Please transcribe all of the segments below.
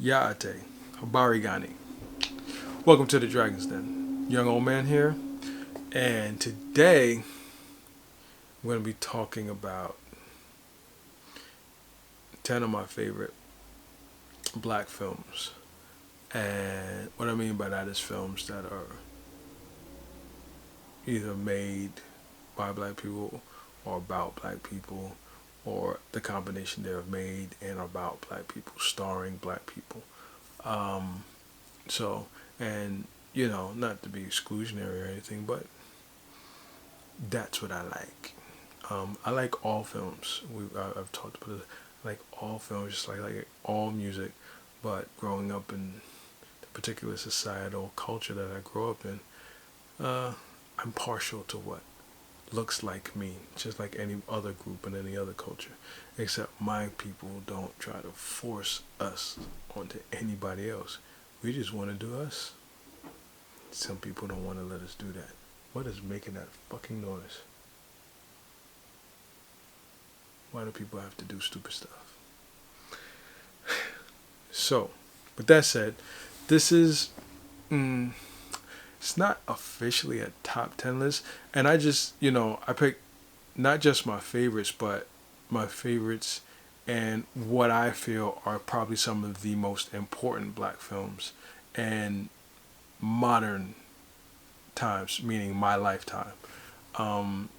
Yaate, Habarigani. Welcome to the Dragon's Den. Young old man here, and today we're going to be talking about 10 of my favorite black films. And what I mean by that is films that are either made by black people or about black people, or the combination thereof, made and about black people, starring black people. Um, so, and not to be exclusionary or anything, but that's what I like. I like all films. I've talked about it. I like all films, just like all music. But growing up in the particular societal culture that I grew up in, uh, I'm partial to what looks like me, just like any other group in any other culture. Except my people don't try to force us onto anybody else. We just want to do us. Some people don't want to let us do that. What is making that fucking noise? Why do people have to do stupid stuff? So, with that said, this is it's not officially a top 10 list, and I picked not just my favorites, but my favorites and what I feel are probably some of the most important black films and modern times, meaning my lifetime. Um,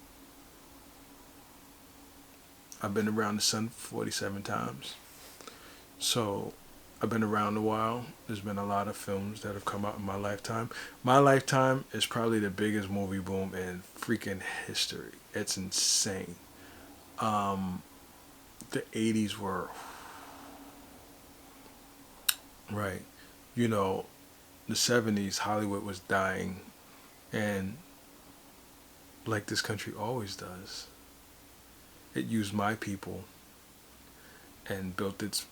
I've been around the sun 47 times. So I've been around a while. There's been a lot of films that have come out in my lifetime. My lifetime is probably the biggest movie boom in freaking history. It's insane. Um, the 80s were, right. You know, the 70s, Hollywood was dying. And like this country always does, it used my people and built its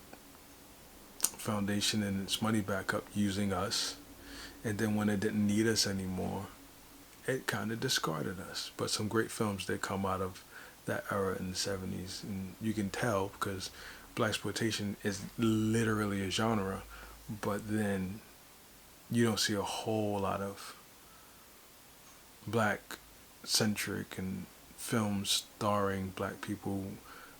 foundation and its money back up using us. And then when it didn't need us anymore, it kind of discarded us. But some great films did come out of that era in the 70s. And you can tell because black exploitation is literally a genre. But then you don't see a whole lot of black centric and films starring black people,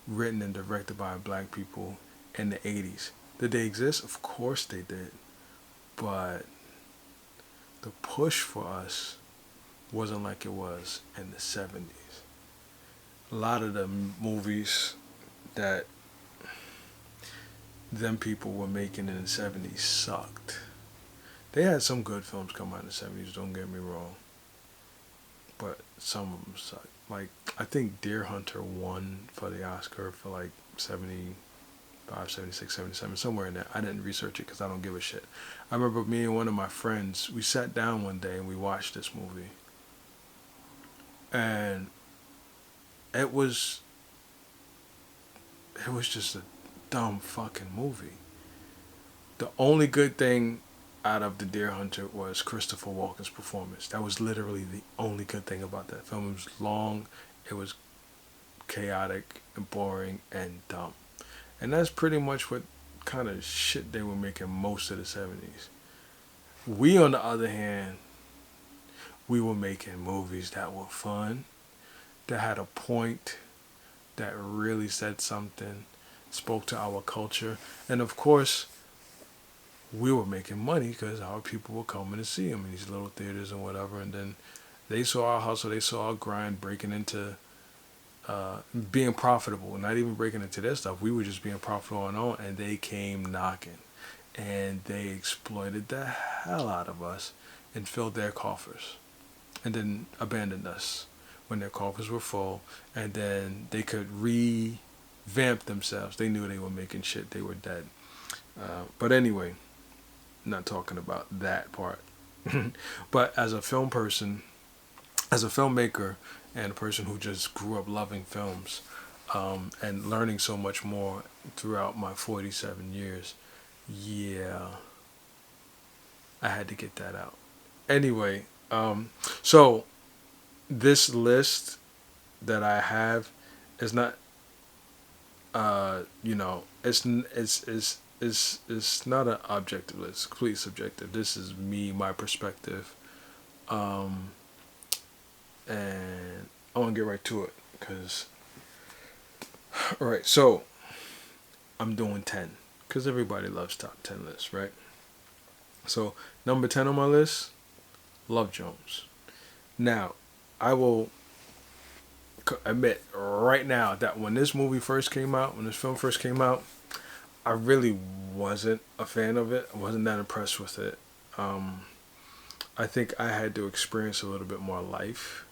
written and directed by black people in the 80s. Did they exist? Of course they did. But the push for us wasn't like it was in the 70s. A lot of the movies that them people were making in the 70s sucked. They had some good films come out in the 70s, don't get me wrong. But some of them sucked. Like, I think Deer Hunter won for the Oscar for like 75, 76, 77, somewhere in there. I didn't research it because I don't give a shit. I remember me and one of my friends, we sat down one day and we watched this movie. And it was it was just a dumb fucking movie. The only good thing out of The Deer Hunter was Christopher Walken's performance. That was literally the only good thing about that film. It was long, it was chaotic and boring and dumb. And that's pretty much what kind of shit they were making most of the 70s. We, on the other hand, we were making movies that were fun, that had a point, that really said something, spoke to our culture. And of course, we were making money because our people were coming to see them in these little theaters and whatever. And then they saw our hustle, they saw our grind, breaking into being profitable, not even breaking into their stuff. We were just being profitable on our own, and they came knocking. And they exploited the hell out of us and filled their coffers. And then abandoned us when their coffers were full. And then they could revamp themselves. They knew they were making shit. They were dead. But anyway, not talking about that part. But as a film person, as a filmmaker, and a person who just grew up loving films, and learning so much more throughout my 47 years, yeah, I had to get that out. Anyway, so this list that I have is not, it's it's not an objective list. It's completely subjective. This is me, my perspective, um, and I want to get right to it because all right. So I'm doing 10 because everybody loves top 10 lists, right? So number 10 on my list, Love Jones. Now, I will admit right now that when this movie first came out, when this film first came out, I really wasn't a fan of it. I wasn't that impressed with it. Um, I think I had to experience a little bit more life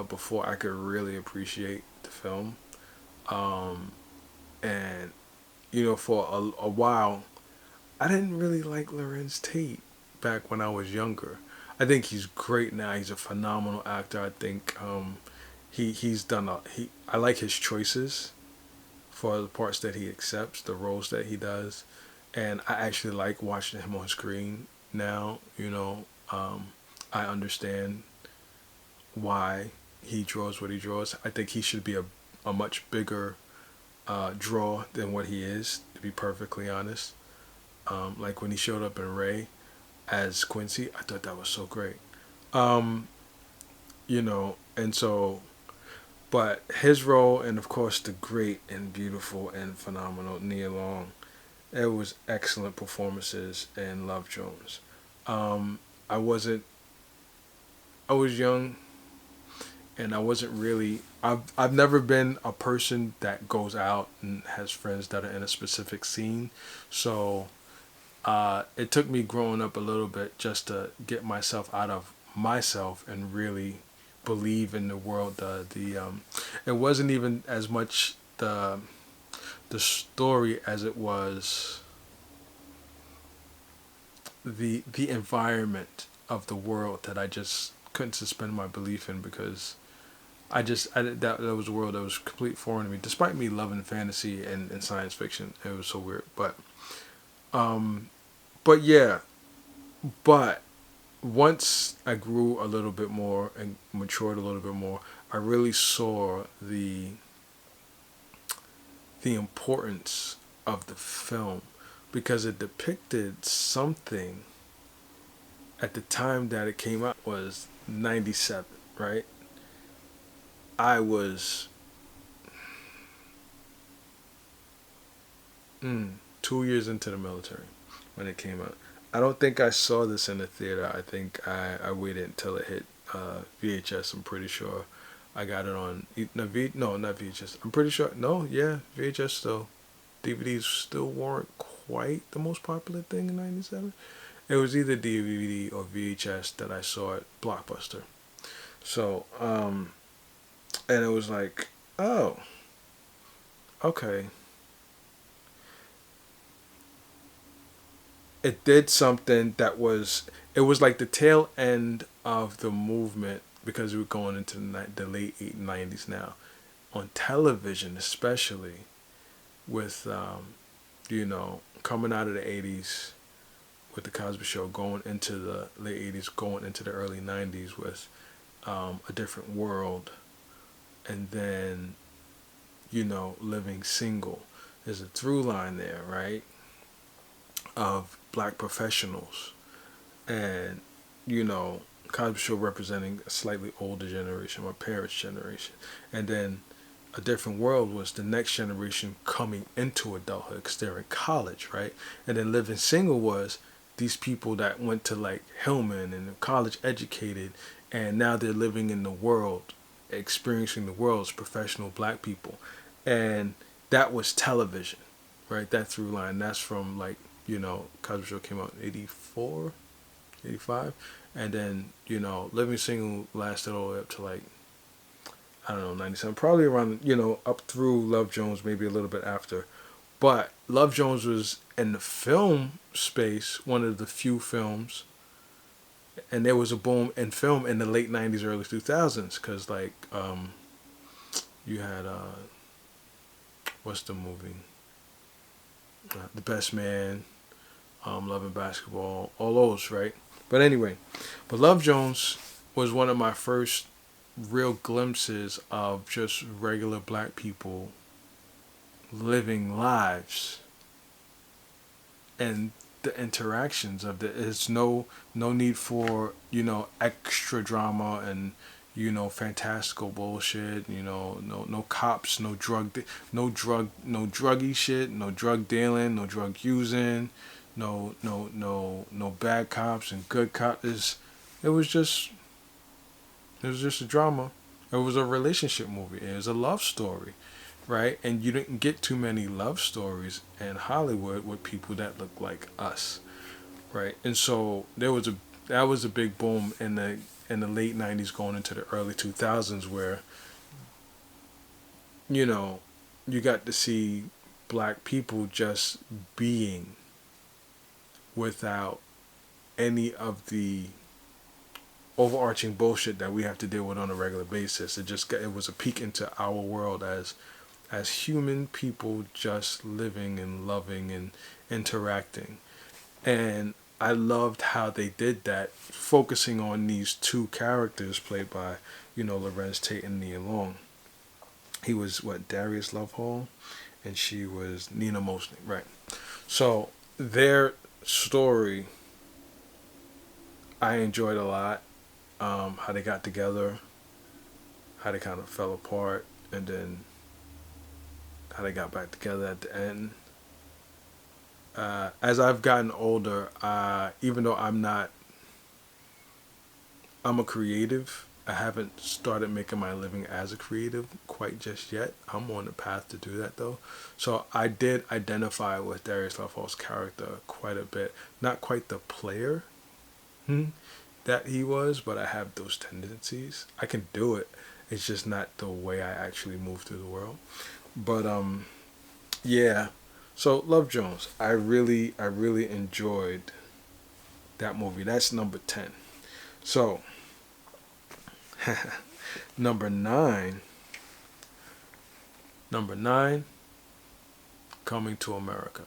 before I could really appreciate the film. Um, and for a while, I didn't really like Lorenz Tate back when I was younger. I think he's great now. He's a phenomenal actor. I think he's done a he. I like his choices for the parts that he accepts, the roles that he does, and I actually like watching him on screen now. I understand why he draws what he draws. I think he should be a much bigger draw than what he is, to be perfectly honest. Like when he showed up in Ray as Quincy, I thought that was so great. Um, and so, but his role, and of course the great and beautiful and phenomenal Nia Long, it was excellent performances in Love Jones. I wasn't, I was young, and I wasn't really. I've never been a person that goes out and has friends that are in a specific scene, so it took me growing up a little bit just to get myself out of myself and really believe in the world. It wasn't even as much the story as it was the environment of the world that I just couldn't suspend my belief in because that was a world that was complete foreign to me. Despite me loving fantasy and science fiction, it was so weird. Um, but yeah, but once I grew a little bit more and matured a little bit more, I really saw the importance of the film because it depicted something at the time that it came out was 97, right? I was 2 years into the military when it came out. I don't think I saw this in the theater. I think I waited until it hit VHS. I'm pretty sure I got it on no, not VHS. I'm pretty sure no, yeah, VHS still. DVDs still weren't quite the most popular thing in '97. It was either DVD or VHS that I saw at Blockbuster. So and it was like, oh, okay, it did something that was it was like the tail end of the movement because we were going into the late 90s now on television especially with coming out of the 80s with the Cosby Show going into the late 80s going into the early 90s with a different world and then living single. There's a through line there, right, of black professionals and Cosby Show representing a slightly older generation, my parents' generation, and then a different world was the next generation coming into adulthood because they're in college, right? And then living single was these people that went to like Hillman and college educated, and now they're living in the world, experiencing the world as professional black people, and that was television, right? That through line. That's from like Cosby Show came out in 84, 85, and then Living Single lasted all the way up to like I don't know 97, probably around up through Love Jones, maybe a little bit after. But Love Jones was in the film space one of the few films, and there was a boom in film in the late '90s, early 2000s, because like you had what's the movie? The Best Man, Love and Basketball, all those, right? But anyway, but Love Jones was one of my first real glimpses of just regular black people living lives and the interactions of the it's no need for extra drama and fantastical bullshit. No cops, no druggy shit, no drug dealing, no drug using, no bad cops and good cops. It was just it was just a drama. It was a relationship movie. It was a love story, right? And you didn't get too many love stories in Hollywood with people that look like us, right? And so that was a big boom in the late '90s going into the early 2000s where you know you got to see black people just being without any of the overarching bullshit that we have to deal with on a regular basis. It was a peek into our world as human people just living and loving and interacting. And I loved how they did that, focusing on these two characters played by, Lorenz Tate and Nia Long. He was what, Darius Lovehall, and she was Nina Mosley, right? So their story I enjoyed a lot. How they got together, how they kind of fell apart, and then how they got back together at the end. As I've gotten older, even though I'm a creative. I haven't started making my living as a creative quite just yet. I'm on the path to do that though. So I did identify with Darius Lafal's character quite a bit. Not quite the player that he was, but I have those tendencies. I can do it. It's just not the way I actually move through the world. But yeah. So Love Jones, I really enjoyed that movie. That's number 10. So number 9, Coming to America.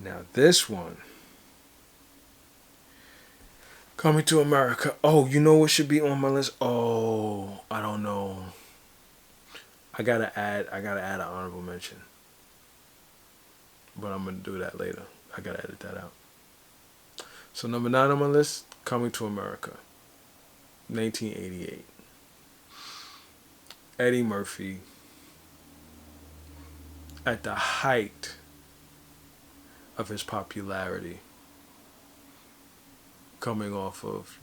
Now this one, Coming to America. Oh, you know what should be on my list? Oh, I don't know. I gotta add an honorable mention. But I'm gonna do that later. I gotta edit that out. So number 9 on my list, Coming to America. 1988. Eddie Murphy at the height of his popularity, coming off of,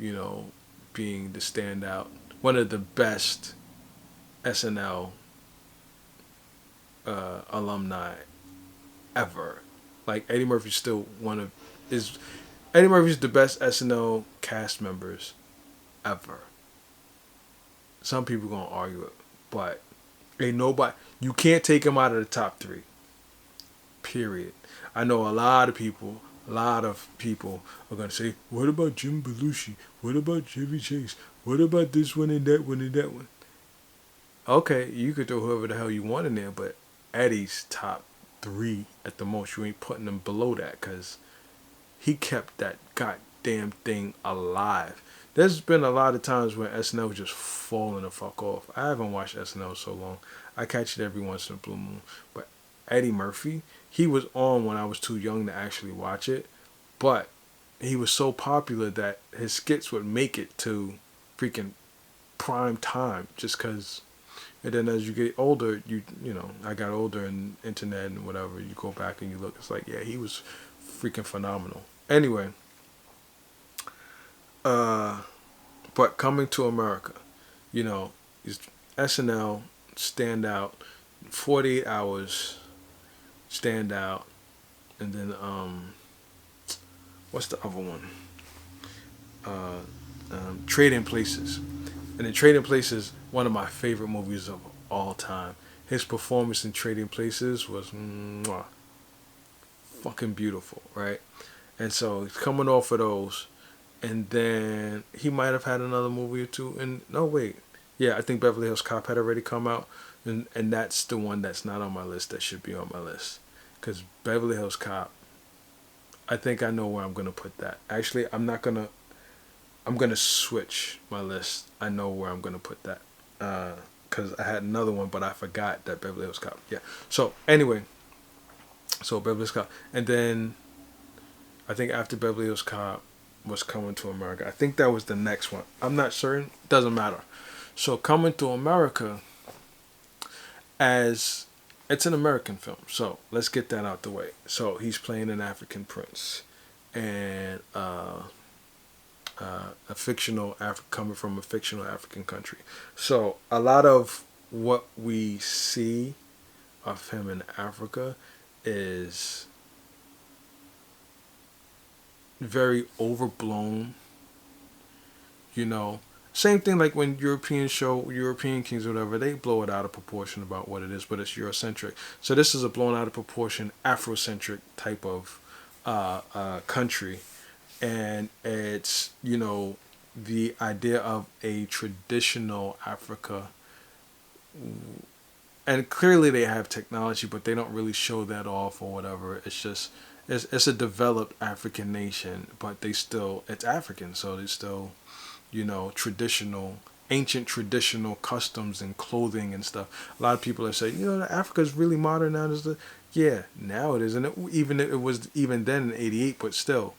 being the standout, one of the best SNL alumni ever. Like Eddie Murphy's still Eddie Murphy's the best SNL cast members ever. Some people gonna argue it, but ain't nobody. You can't take him out of the top 3. Period. I know a lot of people are gonna say, "What about Jim Belushi? What about Chevy Chase? What about this one and that one and that one?" Okay, you could throw whoever the hell you want in there, but Eddie's top 3 at the most. You ain't putting him below that because he kept that goddamn thing alive. There's been a lot of times when SNL just falling the fuck off. I haven't watched SNL so long. I catch it every once in a blue moon. But Eddie Murphy, he was on when I was too young to actually watch it. But he was so popular that his skits would make it to freaking prime time just because. And then as you get older, I got older and internet and whatever, you go back and you look, it's like, yeah, he was freaking phenomenal. Anyway, but Coming to America, is SNL, stand out, 48 Hours, stand out, and then what's the other one? Trading Places. And in Trading Places, one of my favorite movies of all time. His performance in Trading Places was fucking beautiful, right? And so he's coming off of those, and then he might have had another movie or two. And no, wait, yeah, I think Beverly Hills Cop had already come out, and that's the one that's not on my list that should be on my list, because Beverly Hills Cop. I think I know where I'm gonna put that. Actually, I'm gonna switch my list. I know where I'm gonna put that, because I had another one, but I forgot that Beverly Hills Cop. Yeah. So anyway, So Beverly Hills Cop, and then I think after Beverly Hills Cop was Coming to America. I think that was the next one. I'm not certain. Doesn't matter. So Coming to America, as it's an American film, so let's get that out the way. So he's playing an African prince, and a fictional coming from a fictional African country. So a lot of what we see of him in Africa is very overblown. You know, same thing like when European Kings or whatever, they blow it out of proportion about what it is, but it's Eurocentric. So this is a blown out of proportion Afrocentric type of country, and it's the idea of a traditional Africa, and clearly they have technology, but they don't really show that off or whatever. It's just it's a developed African nation, but it's African, so they still traditional, ancient traditional customs and clothing and stuff. A lot of people are saying, Africa is really modern now. Yeah, now it is, and even it was even then in '88, but still,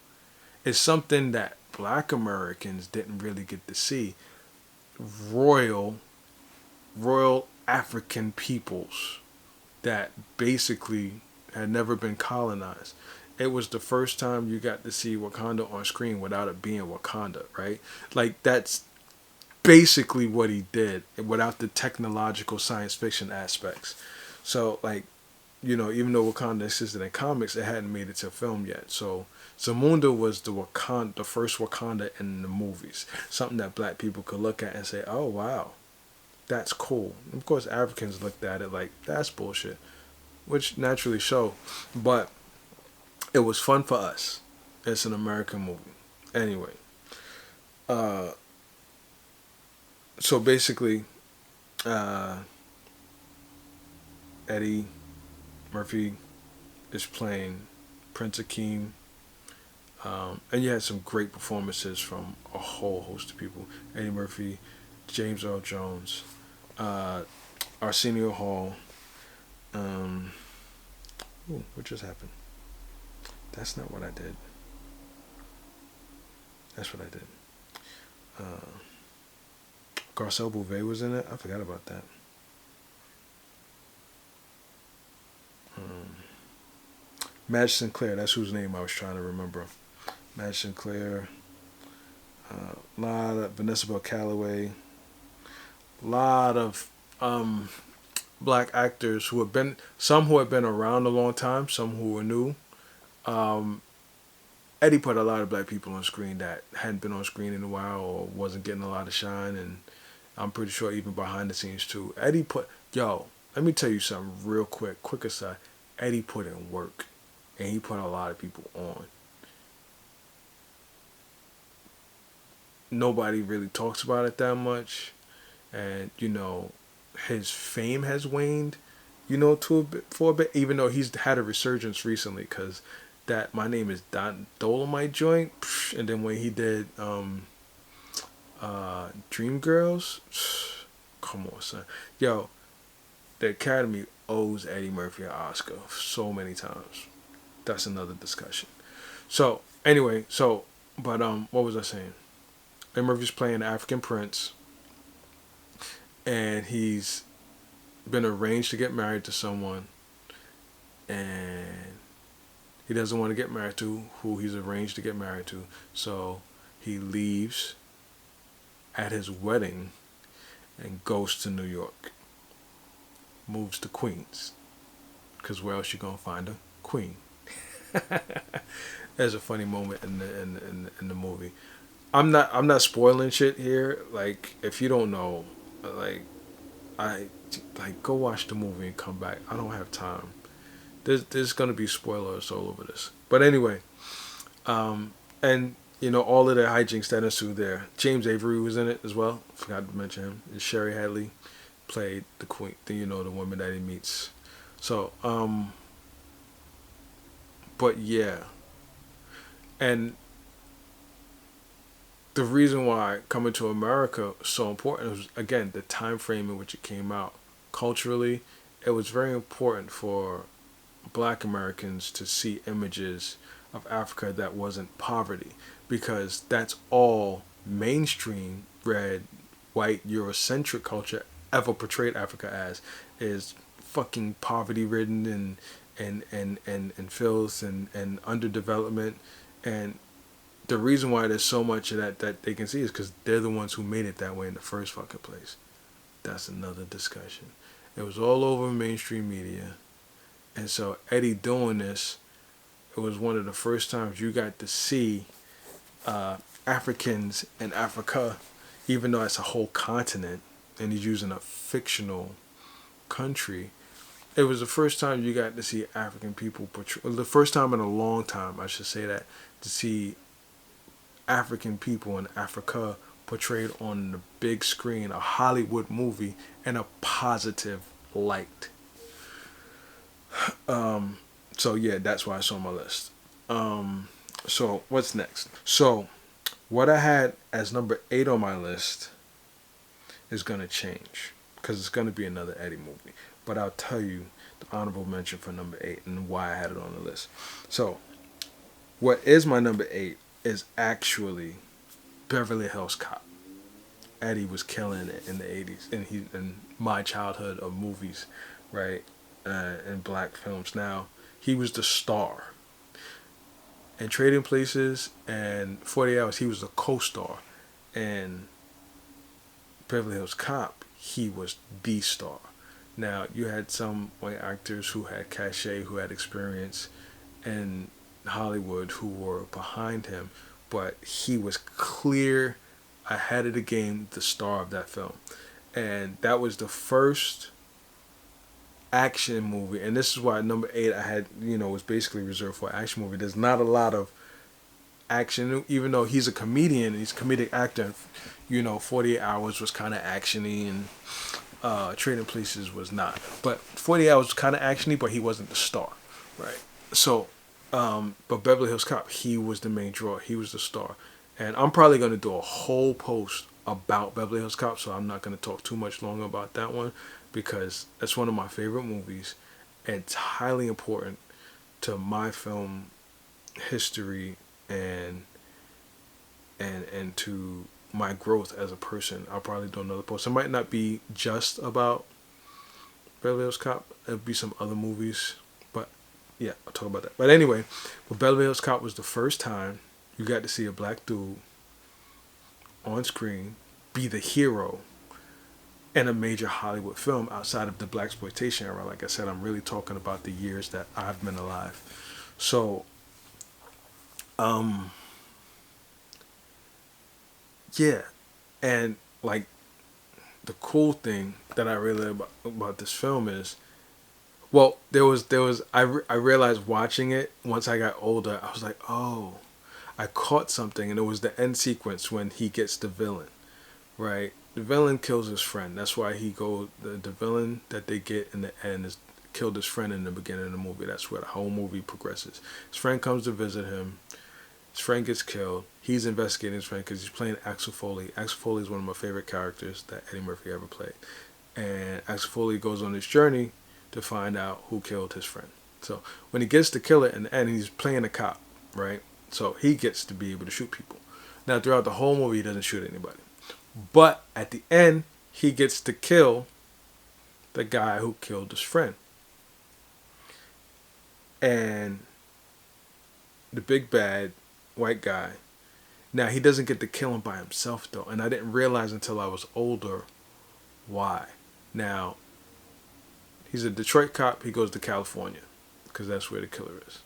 it's something that Black Americans didn't really get to see. Royal, royal African peoples that basically had never been colonized. It was the first time you got to see Wakanda on screen without it being Wakanda, right? Like that's basically what he did without the technological science fiction aspects. So like, even though Wakanda existed in comics, it hadn't made it to film yet. So Zamunda was the first Wakanda in the movies. Something that black people could look at and say, "Oh wow, that's cool." Of course, Africans looked at it like that's bullshit, which naturally so. But it was fun for us. It's an American movie. Anyway, uh, so basically, uh, Eddie Murphy is playing Prince Akeem. And you had some great performances from a whole host of people. Eddie Murphy, James Earl Jones, uh, Arsenio Hall. Um, what just happened? That's not what I did. That's what I did. Uh, Garcelle Bouvet was in it. I forgot about that. Um, Madge Sinclair. That's whose name I was trying to remember. Madge Sinclair. A lot of Vanessa Bell Calloway. A lot of black actors who have been around a long time, some who were new. Um, Eddie put a lot of black people on screen that hadn't been on screen in a while or wasn't getting a lot of shine, and I'm pretty sure even behind the scenes too. Let me tell you something real quick aside. Eddie put in work, and he put a lot of people on. Nobody really talks about it that much, and his fame has waned, for a bit, even though he's had a resurgence recently, because that My Name is Don Dolomite joint, and then when he did Dreamgirls, come on son, the Academy owes Eddie Murphy an Oscar so many times. That's another discussion. So anyway, but what was I saying? Eddie Murphy's playing African Prince, and he's been arranged to get married to someone, and he doesn't want to get married to who he's arranged to get married to, so he leaves at his wedding and goes to New York. Moves to Queens, because where else you gonna find a queen? There's a funny moment in the movie. I'm not spoiling shit here. Like if you don't know, like I go watch the movie and come back. I don't have time. There's gonna be spoilers all over this. But anyway, and all of the hijinks that ensue there. James Avery was in it as well. Forgot to mention him. And Sherry Hadley played the queen. The woman that he meets. So but yeah, and the reason why Coming to America was so important was, again, the time frame in which it came out. Culturally, it was very important for black Americans to see images of Africa that wasn't poverty, because that's all mainstream red white Eurocentric culture ever portrayed Africa as, is fucking poverty ridden and filth and underdevelopment. And the reason why there's so much of that they can see is because they're the ones who made it that way in the first fucking place. That's another discussion. It was all over mainstream media. And so Eddie doing this, it was one of the first times you got to see Africans in Africa, even though it's a whole continent and he's using a fictional country. It was the first time you got to see African people portray, the first time in a long time, I should say that, to see African people in Africa portrayed on the big screen, a Hollywood movie, in a positive light. So yeah, that's why it's on my list. So what's next? So what I had as number 8 on my list is gonna change because it's gonna be another Eddie movie. But I'll tell you the honorable mention for number 8 and why I had it on the list. So what is my number 8 is actually Beverly Hills Cop. Eddie was killing it in the 80s, and he in my childhood of movies, right, in black films. Now he was the star. In Trading Places and 48 Hours, he was the co-star. And Beverly Hills Cop, he was the star. Now you had some white actors who had cachet, who had experience in Hollywood, who were behind him, but he was clear ahead of the game, the star of that film. And that was the first action movie, and this is why number 8 I had, was basically reserved for an action movie. There's not a lot of action, even though he's a comedian, he's a comedic actor. 48 Hours was kind of actiony, and Trading Places was not. But 48 Hours was kind of actiony, but he wasn't the star, right? So, but Beverly Hills Cop, he was the main draw. He was the star. And I'm probably going to do a whole post about Beverly Hills Cop, so I'm not going to talk too much longer about that one, because that's one of my favorite movies. And it's highly important to my film history and to my growth as a person. I'll probably do another post. It might not be just about Beverly Hills Cop. There'll be some other movies, but yeah, I'll talk about that. But anyway, but Beverly Hills Cop was the first time you got to see a black dude on screen be the hero in a major Hollywood film outside of the blaxploitation era. Like I said, I'm really talking about the years that I've been alive. So, yeah, and like the cool thing that I really about this film is, well, I realized watching it once I got older. I was like, oh, I caught something, and it was the end sequence when he gets the villain, right? The villain kills his friend. That's why he goes. The villain that they get in the end is killed his friend in the beginning of the movie. That's where the whole movie progresses. His friend comes to visit him. His friend gets killed. He's investigating his friend because he's playing Axel Foley. Axel Foley is one of my favorite characters that Eddie Murphy ever played. And Axel Foley goes on this journey to find out who killed his friend. So when he gets to kill it in the end, he's playing a cop, right? So he gets to be able to shoot people. Now throughout the whole movie, he doesn't shoot anybody. But at the end, he gets to kill the guy who killed his friend. And the big bad white guy, now he doesn't get to kill him by himself though. And I didn't realize until I was older why. Now, he's a Detroit cop. He goes to California because that's where the killer is.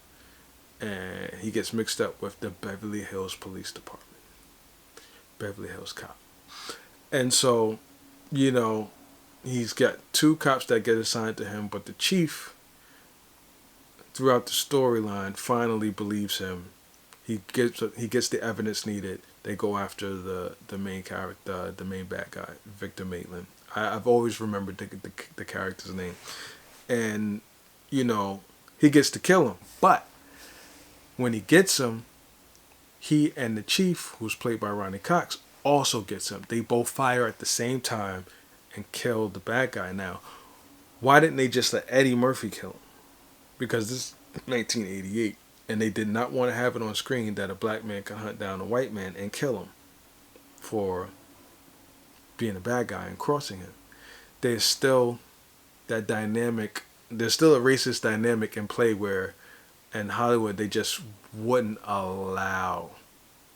And he gets mixed up with the Beverly Hills Police Department. Beverly Hills Cop. And so, he's got 2 cops that get assigned to him, but the chief, throughout the storyline, finally believes him. He gets the evidence needed. They go after the main character, the main bad guy, Victor Maitland. I've always remembered the character's name. And, he gets to kill him. But when he gets him, he and the chief, who's played by Ronnie Cox, also gets him. They both fire at the same time and kill the bad guy. Now, why didn't they just let Eddie Murphy kill him? because this is 1988, and they did not want to have it on screen that a black man could hunt down a white man and kill him for being a bad guy and crossing him. There's still that dynamic. There's still a racist dynamic in play where in Hollywood they just wouldn't allow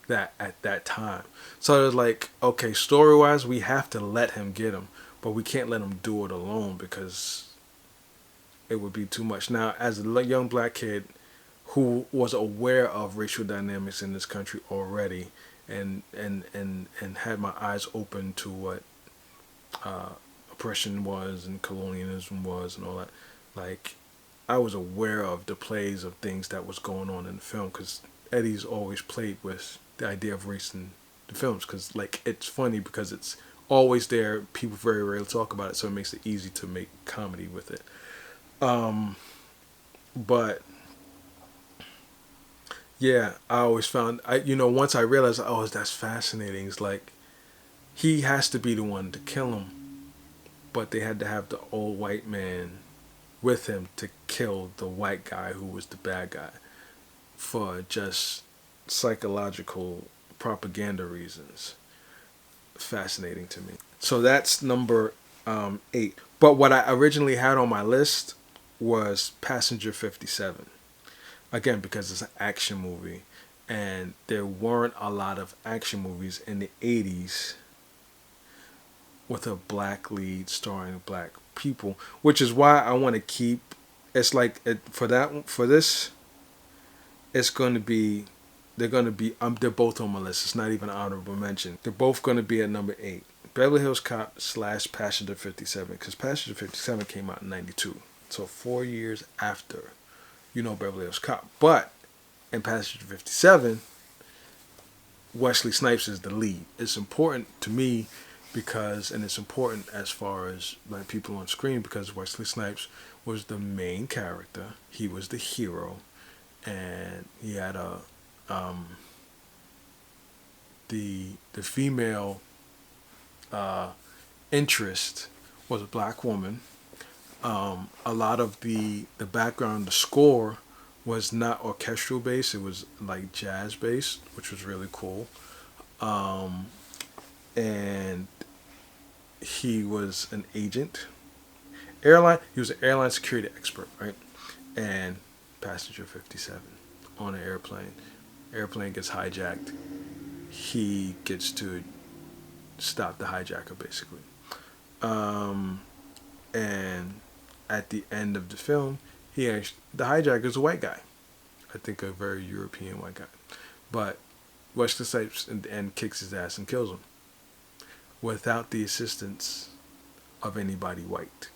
that at that time. So it's like, okay, story wise, we have to let him get him, but we can't let him do it alone because it would be too much. Now, as a young black kid who was aware of racial dynamics in this country already, and had my eyes open to what oppression was and colonialism was and all that, like I was aware of the plays of things that was going on in the film because Eddie's always played with the idea of race in the films because like it's funny because it's always there. People very rarely talk about it, so it makes it easy to make comedy with it. But yeah, I always found once I realized, oh, that's fascinating. It's like he has to be the one to kill him, but they had to have the old white man with him to kill the white guy who was the bad guy for just psychological propaganda reasons. Fascinating to me. So that's number 8. But what I originally had on my list was Passenger 57. Again, because it's an action movie, and there weren't a lot of action movies in the 80s with a black lead starring black people, which is why I want to keep. It's like for this, it's going to be. They're going to be. They're both on my list. It's not even an honorable mention. They're both going to be at number 8. Beverly Hills Cop / Passenger 57, because Passenger 57 came out in '92, so 4 years after, Beverly Hills Cop. But in Passenger 57, Wesley Snipes is the lead. It's important to me because, and it's important as far as black people on screen because Wesley Snipes was the main character. He was the hero, and he had the female interest was a black woman. A lot of the background, the score was not orchestral based. It was like jazz based, which was really cool. And he was an agent. He was an airline security expert, right? And Passenger 57 on an airplane. Airplane gets hijacked. He gets to stop the hijacker, basically. And at the end of the film, the hijacker is a white guy. I think a very European white guy. But Wesley Snipes in the end kicks his ass and kills him without the assistance of anybody white.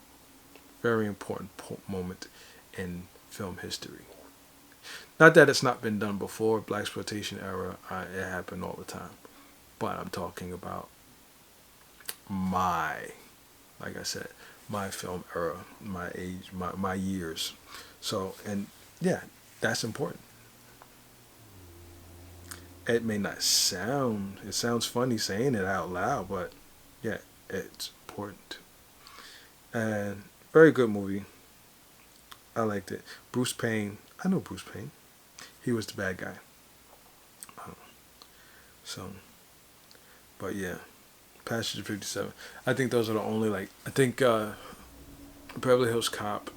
Very important moment in film history. Not that it's not been done before. Blaxploitation era, it happened all the time. But I'm talking about like I said, my film era, my age, my years. So, and yeah, that's important. It may not sound, it sounds funny saying it out loud, but yeah, it's important. And very good movie. I liked it. Bruce Payne, I know Bruce Payne. He was the bad guy. So, but yeah, Passenger 57. I think those are the only, I think Beverly Hills Cop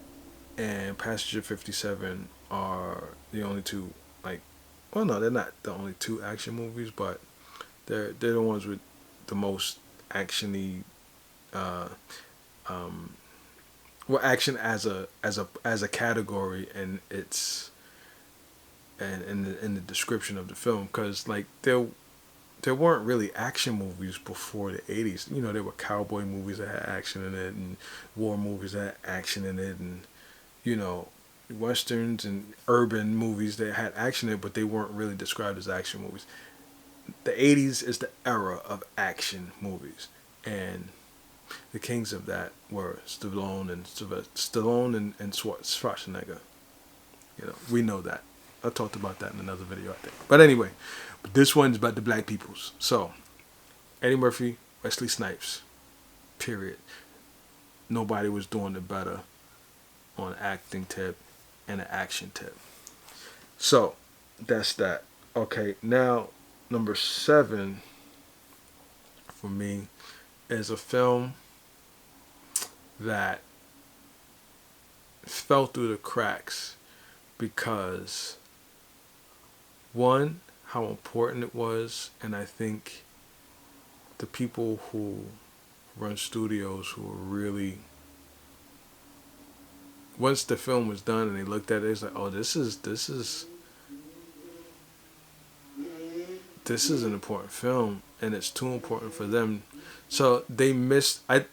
and Passenger 57 are the only two, well, no, they're not the only two action movies, but they're the ones with the most actiony, action as a category, and it's and in the description of the film, because there weren't really action movies before the 80s. There were cowboy movies that had action in it, and war movies that had action in it, and westerns and urban movies that had action in it, but they weren't really described as action movies. The 80s is the era of action movies, and the kings of that were Stallone and Schwarzenegger. We know that. I talked about that in another video, I think. But anyway, this one's about the black peoples. So, Eddie Murphy, Wesley Snipes, period. Nobody was doing it better on acting tip and an action tip. So that's that. Okay, now number 7 for me is a film that fell through the cracks because one, how important it was, and I think the people who run studios who were really, once the film was done and they looked at it, it's like, oh, this is an important film and it's too important for them. So they missed. I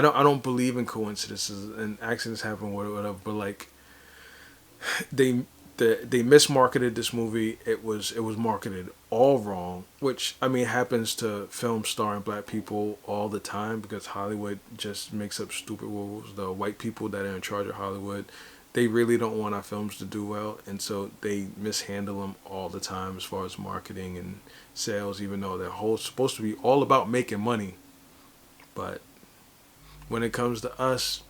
don't believe in coincidences and accidents happen, whatever. But like they they mismarketed this movie. It was marketed all wrong, which I mean happens to film starring black people all the time because Hollywood just makes up stupid rules. The white people that are in charge of Hollywood, they really don't want our films to do well, and so they mishandle them all the time as far as marketing and sales. Even though they're whole supposed to be all about making money, but when it comes to us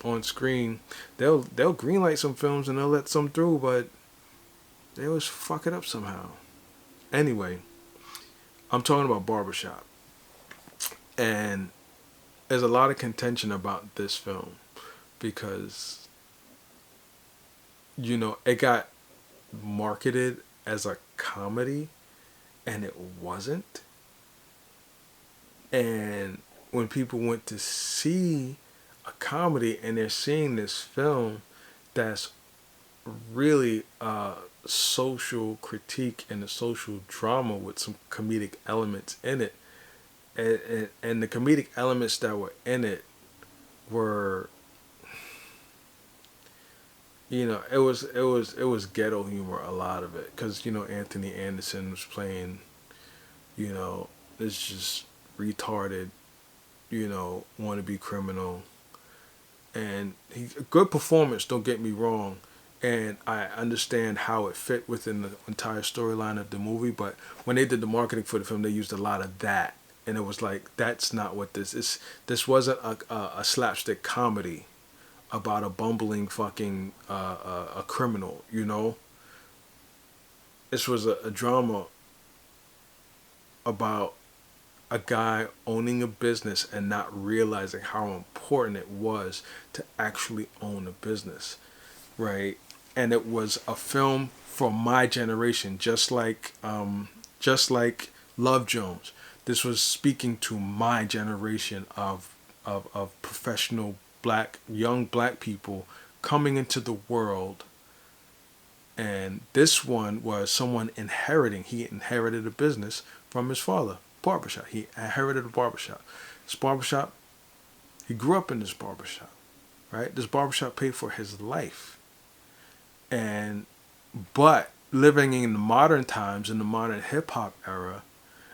on screen, they'll greenlight some films and they'll let some through, but they always fuck it up somehow. Anyway, I'm talking about Barbershop, and there's a lot of contention about this film because it got marketed as a comedy and it wasn't. And when people went to see a comedy and they're seeing this film that's really a social critique and a social drama with some comedic elements in it, and the comedic elements that were in it were, it was ghetto humor, a lot of it, because Anthony Anderson was playing this just retarded wannabe criminal, and he a good performance, don't get me wrong, and I understand how it fit within the entire storyline of the movie, but when they did the marketing for the film they used a lot of that, and it was like, that's not what this is. This wasn't a slapstick comedy about a bumbling fucking a criminal. This was a drama about a guy owning a business and not realizing how important it was to actually own a business, right? And it was a film for my generation, just like Love Jones. This was speaking to my generation of professional young black people coming into the world. And this one was someone inheriting. He inherited a business from his father, barbershop. He inherited a barbershop. This barbershop, he grew up in this barbershop, right? This barbershop paid for his life. But living in the modern times, in the modern hip hop era,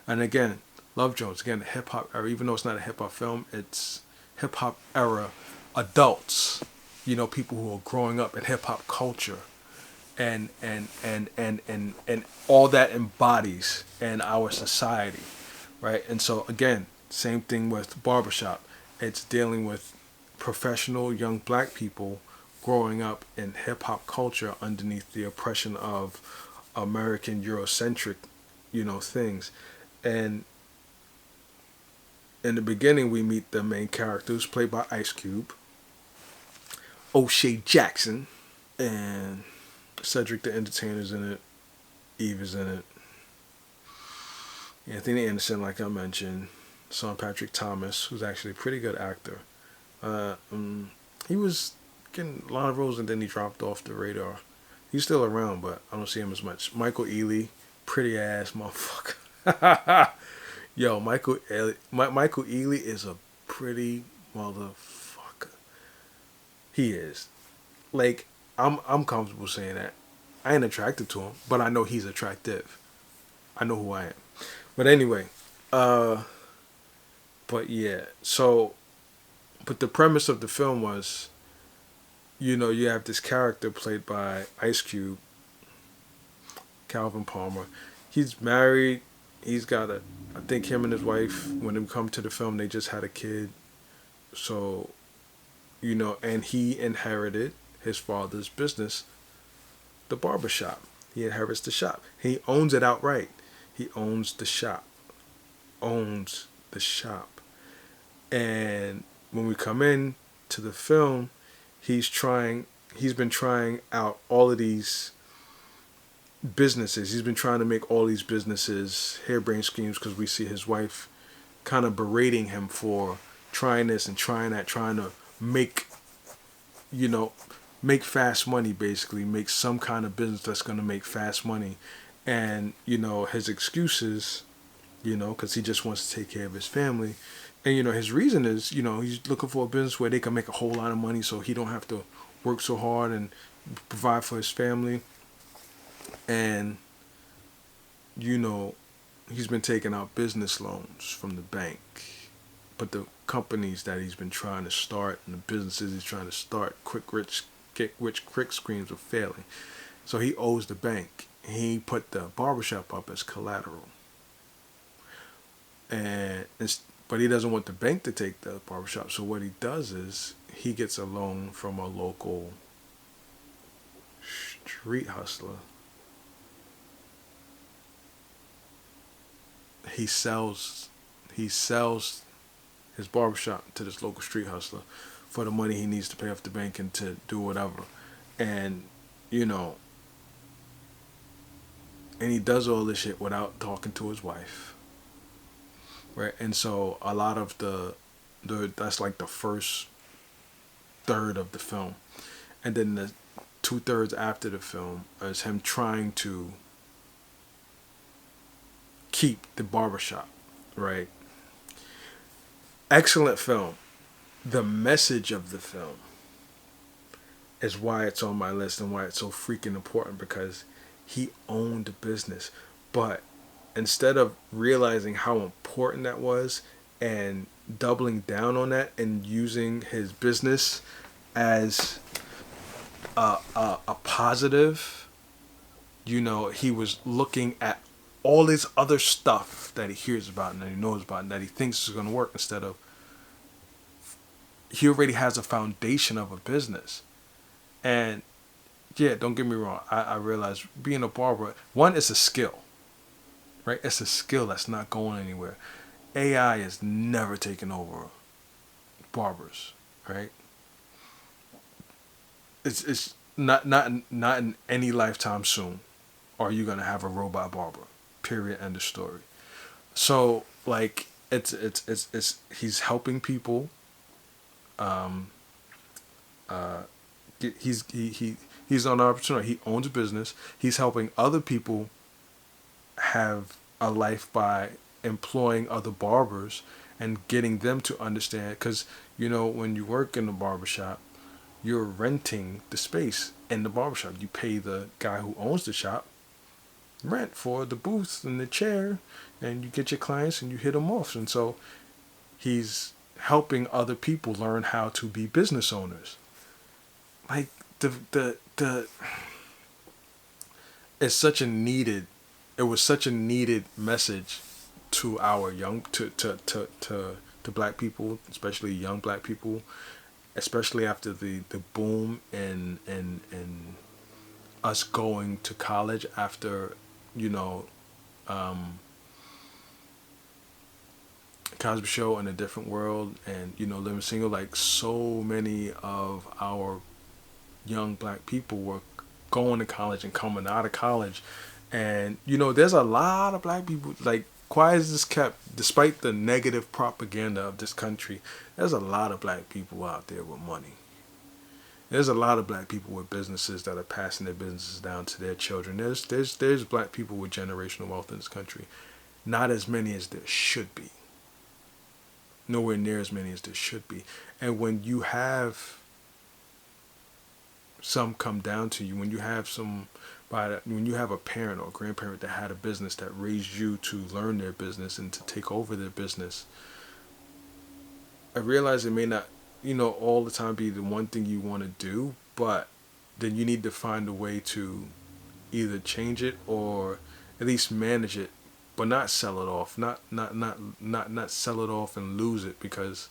and again, Love Jones, again, the hip hop era, even though it's not a hip hop film, it's hip hop era adults, people who are growing up in hip hop culture, and all that embodies in our society, right? And so again, same thing with Barbershop. It's dealing with professional young black people growing up in hip hop culture underneath the oppression of American Eurocentric, things. And in the beginning, we meet the main characters played by Ice Cube, O'Shea Jackson, and Cedric the Entertainer's in it. Eve is in it. Anthony Anderson, like I mentioned. Son Patrick Thomas, who's actually a pretty good actor. He was getting a lot of roles and then he dropped off the radar. He's still around, but I don't see him as much. Michael Ealy, pretty ass motherfucker. Yo, Michael Ealy is a pretty motherfucker. He is. Like, I'm comfortable saying that. I ain't attracted to him, but I know he's attractive. I know who I am. But anyway, but yeah. So, but the premise of the film was, you have this character played by Ice Cube, Calvin Palmer. He's married. He's got I think him and his wife, when they come to the film, they just had a kid. So, and he inherited his father's business, the barber shop. He inherits the shop. He owns it outright. He owns the shop. Owns the shop. And when we come in to the film, he's been trying out all of these businesses. He's been trying to make all these businesses harebrained schemes, because we see his wife kind of berating him for trying this and trying that, trying to make, make fast money, basically, make some kind of business that's going to make fast money. And, his excuses, because he just wants to take care of his family. And, his reason is, he's looking for a business where they can make a whole lot of money so he don't have to work so hard and provide for his family. And, he's been taking out business loans from the bank. But the companies that he's been trying to start and the businesses he's trying to start, get rich quick schemes, are failing. So he owes the bank. He put the barbershop up as collateral. But he doesn't want the bank to take the barbershop. So what he does is he gets a loan from a local street hustler. He sells his barbershop to this local street hustler for the money he needs to pay off the bank and to do whatever. And, and he does all this shit without talking to his wife. Right? And so a lot of that's like the first third of the film. And then the 2/3 after the film is him trying to keep the barbershop, right? Excellent film. The message of the film is why it's on my list and why it's so freaking important, because he owned the business. But instead of realizing how important that was and doubling down on that and using his business as a positive, he was looking at all this other stuff that he hears about and that he knows about and that he thinks is going to work, instead of, he already has a foundation of a business. And yeah, don't get me wrong, I realize being a barber, one, it's a skill, right? It's a skill that's not going anywhere. AI is never taking over barbers, right? It's not in any lifetime soon are you gonna have a robot barber. Period. End of story. So like it's he's helping people. He's on an opportunity. He owns a business. He's helping other people have a life by employing other barbers and getting them to understand. Because when you work in the barbershop, you're renting the space in the barbershop. You pay the guy who owns the shop rent for the booth and the chair, and you get your clients and you hit them off. And so he's helping other people learn how to be business owners. Like it's such a needed, it was such a needed message to our young, to black people, especially young black people, especially after the boom and us going to college after, Cosby Show and A Different World and, Living Single. Like, so many of our young black people were going to college and coming out of college. And, there's a lot of black people, like, quiet as this kept, despite the negative propaganda of this country, there's a lot of black people out there with money. There's a lot of black people with businesses that are passing their businesses down to their children. There's black people with generational wealth in this country. Not as many as there should be. Nowhere near as many as there should be. And when you have some come down to you, when you have a parent or grandparent that had a business that raised you to learn their business and to take over their business, I realize it may not, all the time be the one thing you want to do, but then you need to find a way to either change it or at least manage it, but not sell it off, not sell it off and lose it, because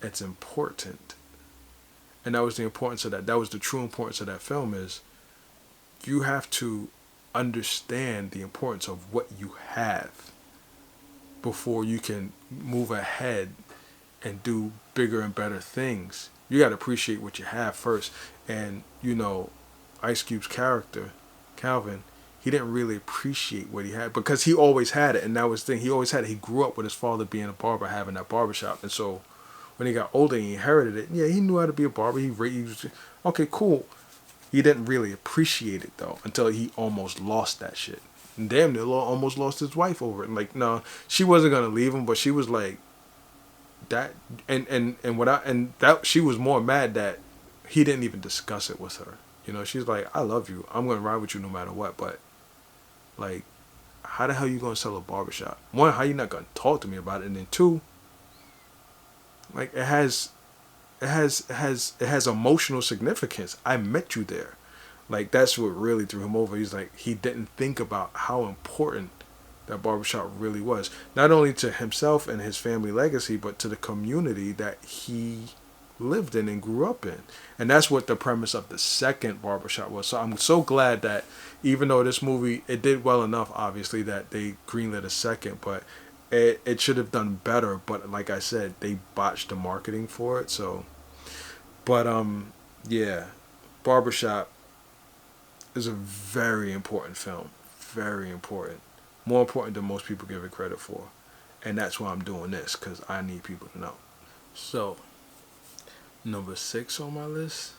it's important. And that was the importance of that. That was the true importance of that film is you have to understand the importance of what you have before you can move ahead and do bigger and better things. You got to appreciate what you have first. And, Ice Cube's character, Calvin, he didn't really appreciate what he had because he always had it. And that was the thing. He always had it. He grew up with his father being a barber, having that barbershop. And so when he got older and he inherited it, yeah, he knew how to be a barber. He was, okay, cool. He didn't really appreciate it, though, until he almost lost that shit. And damn near almost lost his wife over it. And like, no, she wasn't going to leave him, but she was like, that and that she was more mad that he didn't even discuss it with her. She's like, I love you, I'm gonna ride with you no matter what, but like, how the hell you gonna sell a barbershop? One, how you not gonna talk to me about it? And then two, like, it has emotional significance. I met you there. Like, that's what really threw him over. He's like, he didn't think about how important that barbershop really was, not only to himself and his family legacy, but to the community that he lived in and grew up in. And that's what the premise of the second barbershop was. So I'm so glad that even though this movie, it did well enough, obviously, that they greenlit a second, but it should have done better. But like I said, they botched the marketing for it. So, but yeah, Barbershop is a very important film. Very important. More important than most people give it credit for. And that's why I'm doing this, because I need people to know. So, number 6 on my list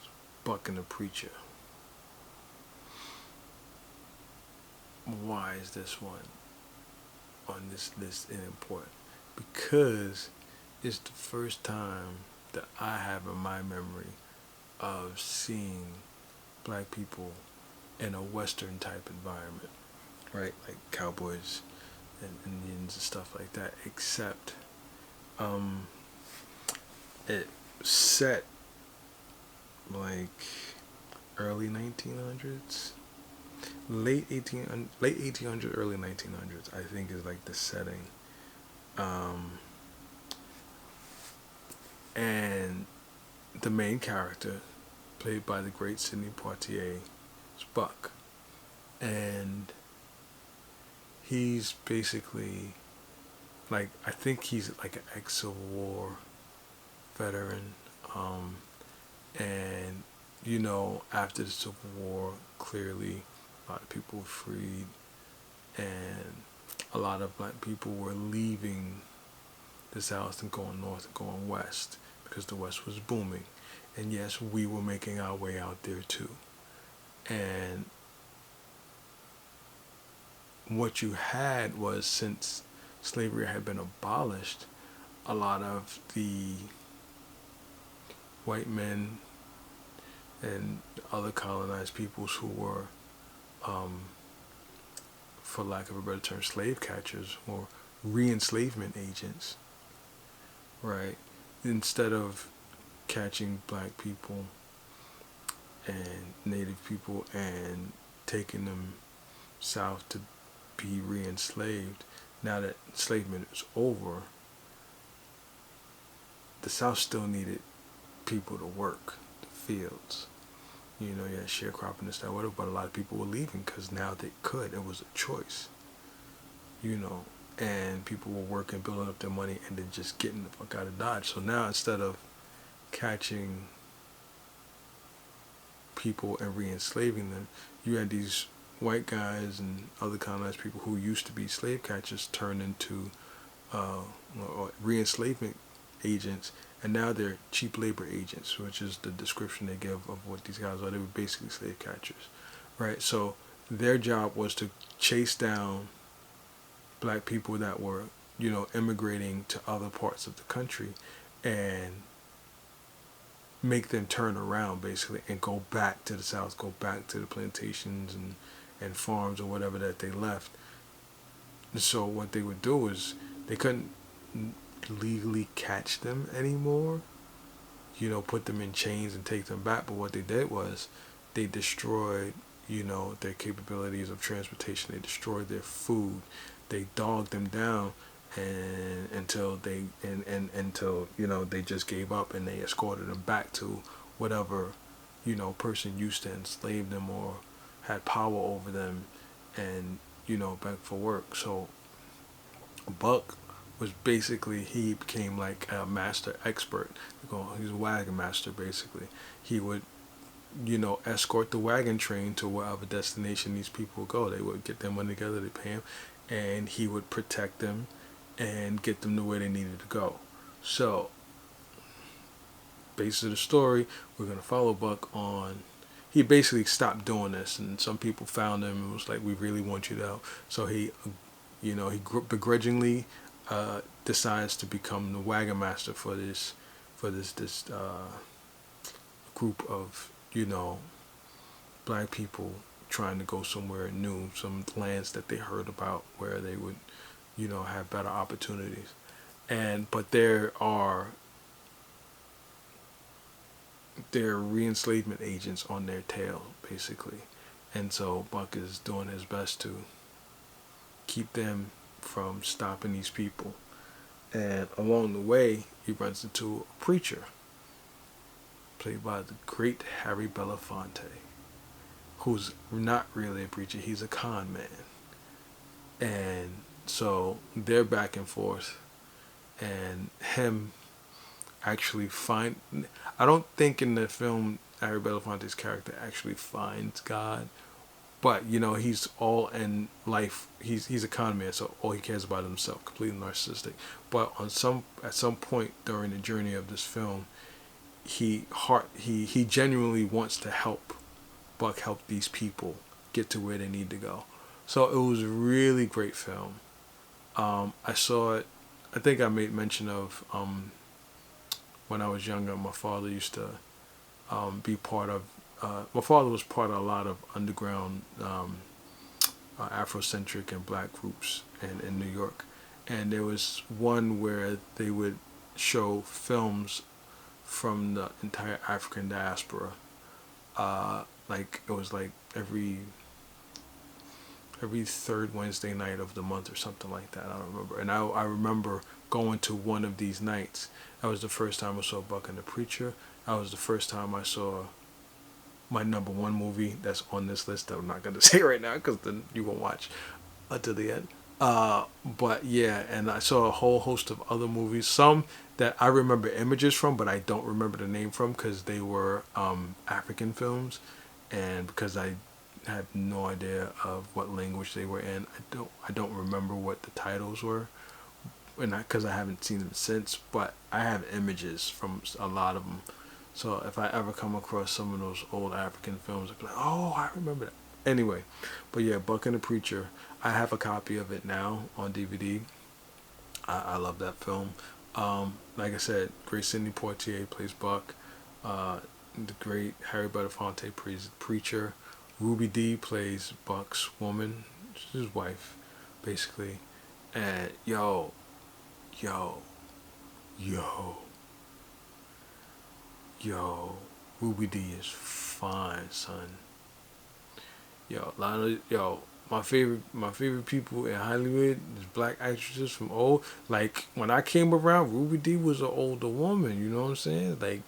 is Buck and the Preacher. Why is this one on this list important? Because it's the first time that I have in my memory of seeing black people in a Western type environment, right? Like cowboys and Indians and stuff like that, except it set like early 1900s, late 1800s, early 1900s, I think is like the setting. And the main character, played by the great Sidney Poitier, is Buck. And he's basically, like, I think he's like an ex-Civil War veteran. And, after the Civil War, clearly a lot of people were freed. And a lot of black people were leaving the South and going north and going west because the West was booming. And yes, we were making our way out there too. And what you had was, since slavery had been abolished, a lot of the white men and other colonized peoples who were, for lack of a better term, slave catchers or re-enslavement agents, right? Instead of catching black people and native people and taking them south to be re-enslaved, now that enslavement is over, the South still needed people to work the fields. You had sharecropping and stuff, whatever, but a lot of people were leaving because now they could. It was a choice. And people were working, building up their money, and then just getting the fuck out of Dodge. So now, instead of catching people and re-enslaving them, you had these white guys and other colonized people who used to be slave catchers turn into re-enslavement agents, and now they're cheap labor agents, which is the description they give of what these guys are. They were basically slave catchers, right? So their job was to chase down black people that were, immigrating to other parts of the country and make them turn around, basically, and go back to the South, go back to the plantations and farms or whatever that they left. And so what they would do is, they couldn't legally catch them anymore, put them in chains and take them back. But what they did was, they destroyed, their capabilities of transportation. They destroyed their food. They dogged them down and until they just gave up and they escorted them back to whatever person used to enslave them or had power over them, and back for work. So Buck was basically, he became like a master expert. He's a wagon master basically. He would escort the wagon train to wherever destination these people would go. They would get their money together, they pay him, and he would protect them and get them to where they needed to go. So, basis of the story, we're gonna follow Buck on. He basically stopped doing this, and some people found him and was like, "We really want you to help." So he begrudgingly decides to become the wagon master for this group of black people trying to go somewhere new, some lands that they heard about where they would have better opportunities. But there are re-enslavement agents on their tail basically, and so Buck is doing his best to keep them from stopping these people. And along the way, he runs into a preacher, played by the great Harry Belafonte, who's not really a preacher, he's a con man. And so they're back and forth, and him actually I don't think in the film Harry Belafonte's character actually finds God, but he's all in life. He's a con man, so all he cares about is himself, completely narcissistic. But at some point during the journey of this film, he genuinely wants to help these people get to where they need to go. So it was a really great film. I saw it. I think I made mention of when I was younger. My father used to be part of. My father was part of a lot of underground Afrocentric and black groups in New York, and there was one where they would show films from the entire African diaspora. Like it was like every third Wednesday night of the month or something like that. I don't remember. And I remember going to one of these nights. That was the first time I saw Buck and the Preacher. That was the first time I saw my number one movie that's on this list that I'm not going to say right now because then you won't watch until the end. But yeah, and I saw a whole host of other movies. Some that I remember images from, but I don't remember the name from because they were African films, and because I have no idea of what language they were in. I don't remember what the titles were, and because I haven't seen them since. But I have images from a lot of them. So if I ever come across some of those old African films, I'll be like, oh, I remember that. Anyway, but yeah, Buck and the Preacher. I have a copy of it now on DVD. I love that film. Like I said, great Sidney Poitier plays Buck. The great Harry Belafonte plays Preacher. Ruby Dee plays Buck's woman, his wife, basically. And yo, Ruby Dee is fine, son. My favorite people in Hollywood is black actresses from old. Like when I came around, Ruby Dee was an older woman. You know what I'm saying? Like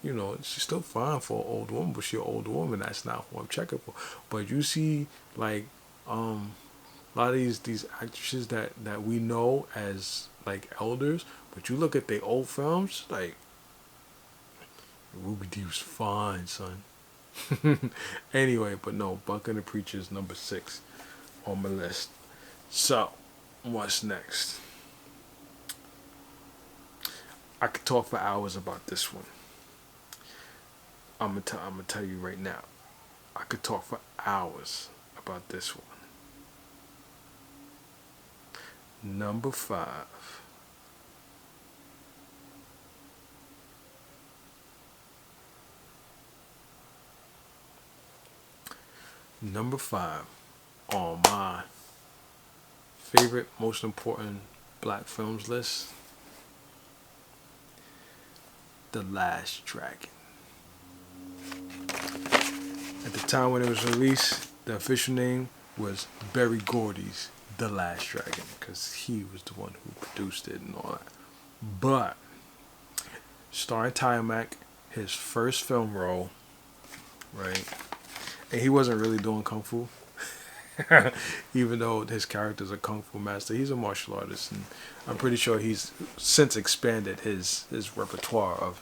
she's still fine for an old woman, but she's an older woman. That's not who I'm checking for. But you see, like a lot of these actresses that we know as like elders, but you look at their old films, like Ruby Dee was fine, son. Anyway, but no, Buck and the Preacher is number 6 on my list. So, what's next? I could talk for hours about this one. I'm gonna tell you right now. I could talk for hours about this one. Number 5. Number 5 on my favorite, most important black films list, The Last Dragon. At the time when it was released, the official name was Berry Gordy's The Last Dragon, because he was the one who produced it and all that. But starring Tiamat, his first film role, right? And he wasn't really doing kung fu, even though his character's a kung fu master. He's a martial artist, and I'm pretty sure he's since expanded his repertoire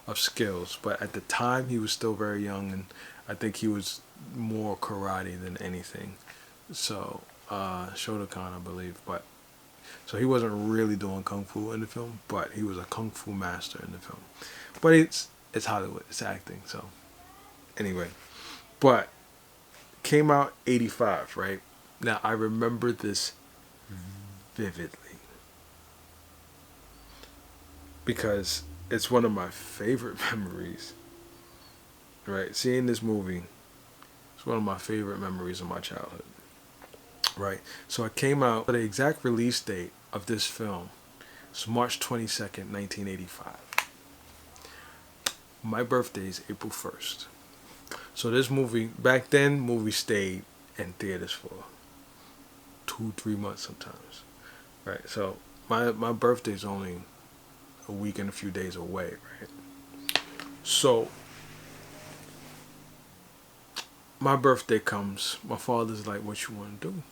of skills. But at the time, he was still very young, and I think he was more karate than anything. So Shotokan, I believe, but so he wasn't really doing kung fu in the film, but he was a kung fu master in the film. But it's Hollywood, it's acting. So anyway, but came out 85, right? Now I remember this vividly because it's one of my favorite memories. Right, seeing this movie, it's one of my favorite memories of my childhood. Right, so it came out. The exact release date of this film is March 22nd, 1985. My birthday is April 1st. So this movie, back then, movies stayed in theaters for 2-3 months sometimes. Right, so my birthday is only a week and a few days away. Right, so my birthday comes. My father's like, "What you want to do?"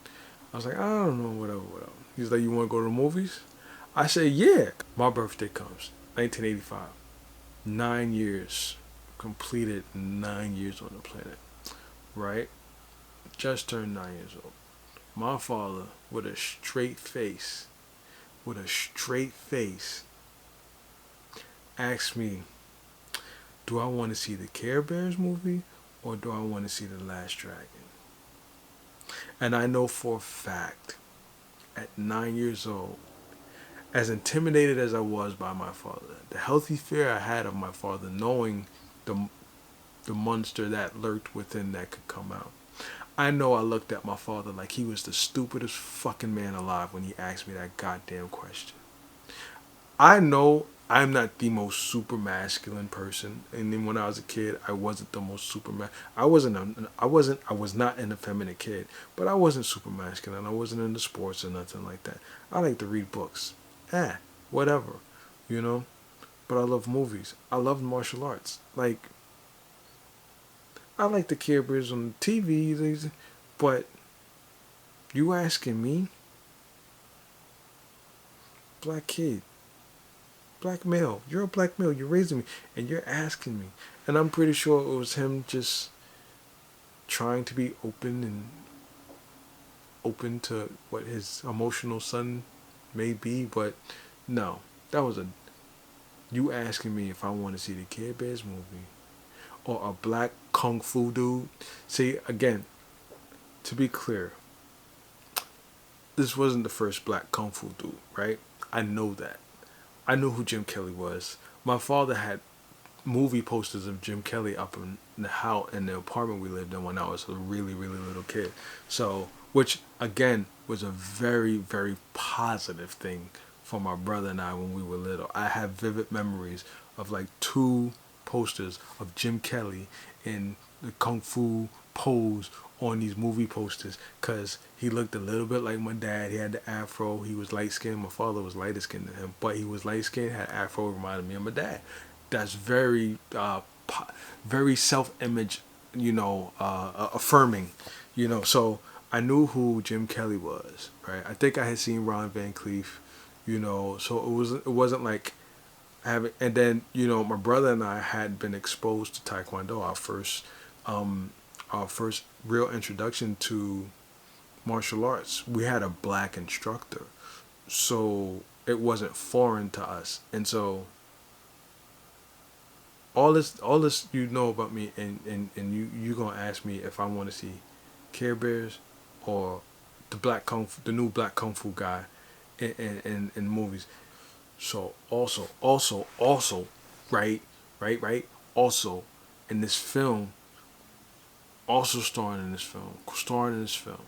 I was like, "I don't know, whatever." He's like, "You want to go to the movies?" I say, "Yeah." My birthday comes, 1985. 9 years, completed 9 years on the planet, right? Just turned 9 years old. My father, with a straight face, asked me, "Do I want to see the Care Bears movie or do I want to see The Last Dragon?" And I know for a fact, at 9 years old, as intimidated as I was by my father, the healthy fear I had of my father, knowing the monster that lurked within that could come out. I know I looked at my father like he was the stupidest fucking man alive when he asked me that goddamn question. I know I'm not the most super masculine person, and then when I was a kid, I wasn't the most super I was not an effeminate kid, but I wasn't super masculine. I wasn't into sports or nothing like that. I like to read books, whatever, you know. But I love movies. I love martial arts. Like, I like the Care Bears on TV, but you asking me, black kid, black male, you're a black male, you're raising me, and you're asking me. And I'm pretty sure it was him just trying to be open to what his emotional son may be, but no, that was you asking me if I want to see the Care Bears movie or a black kung fu dude. See, again, to be clear, this wasn't the first black kung fu dude, right? I know that. I knew who Jim Kelly was. My father had movie posters of Jim Kelly up in the house, in the apartment we lived in when I was a really, really little kid. So, which again was a very, very positive thing for my brother and I when we were little. I have vivid memories of like 2 posters of Jim Kelly in the kung fu pose on these movie posters, because he looked a little bit like my dad. He had the afro. He was light skinned. My father was lighter skinned than him, but he was light skinned, had afro, reminded me of my dad. That's very very self-image, affirming, so I knew who Jim Kelly was, right? I think I had seen Ron Van Cleef, so it wasn't like having. And then my brother and I had been exposed to Taekwondo, our first real introduction to martial arts. We had a black instructor, so it wasn't foreign to us. And so all this about me, and you gonna ask me if I want to see Care Bears or the new black kung fu guy in movies. So also, right, also in this film, starring in this film,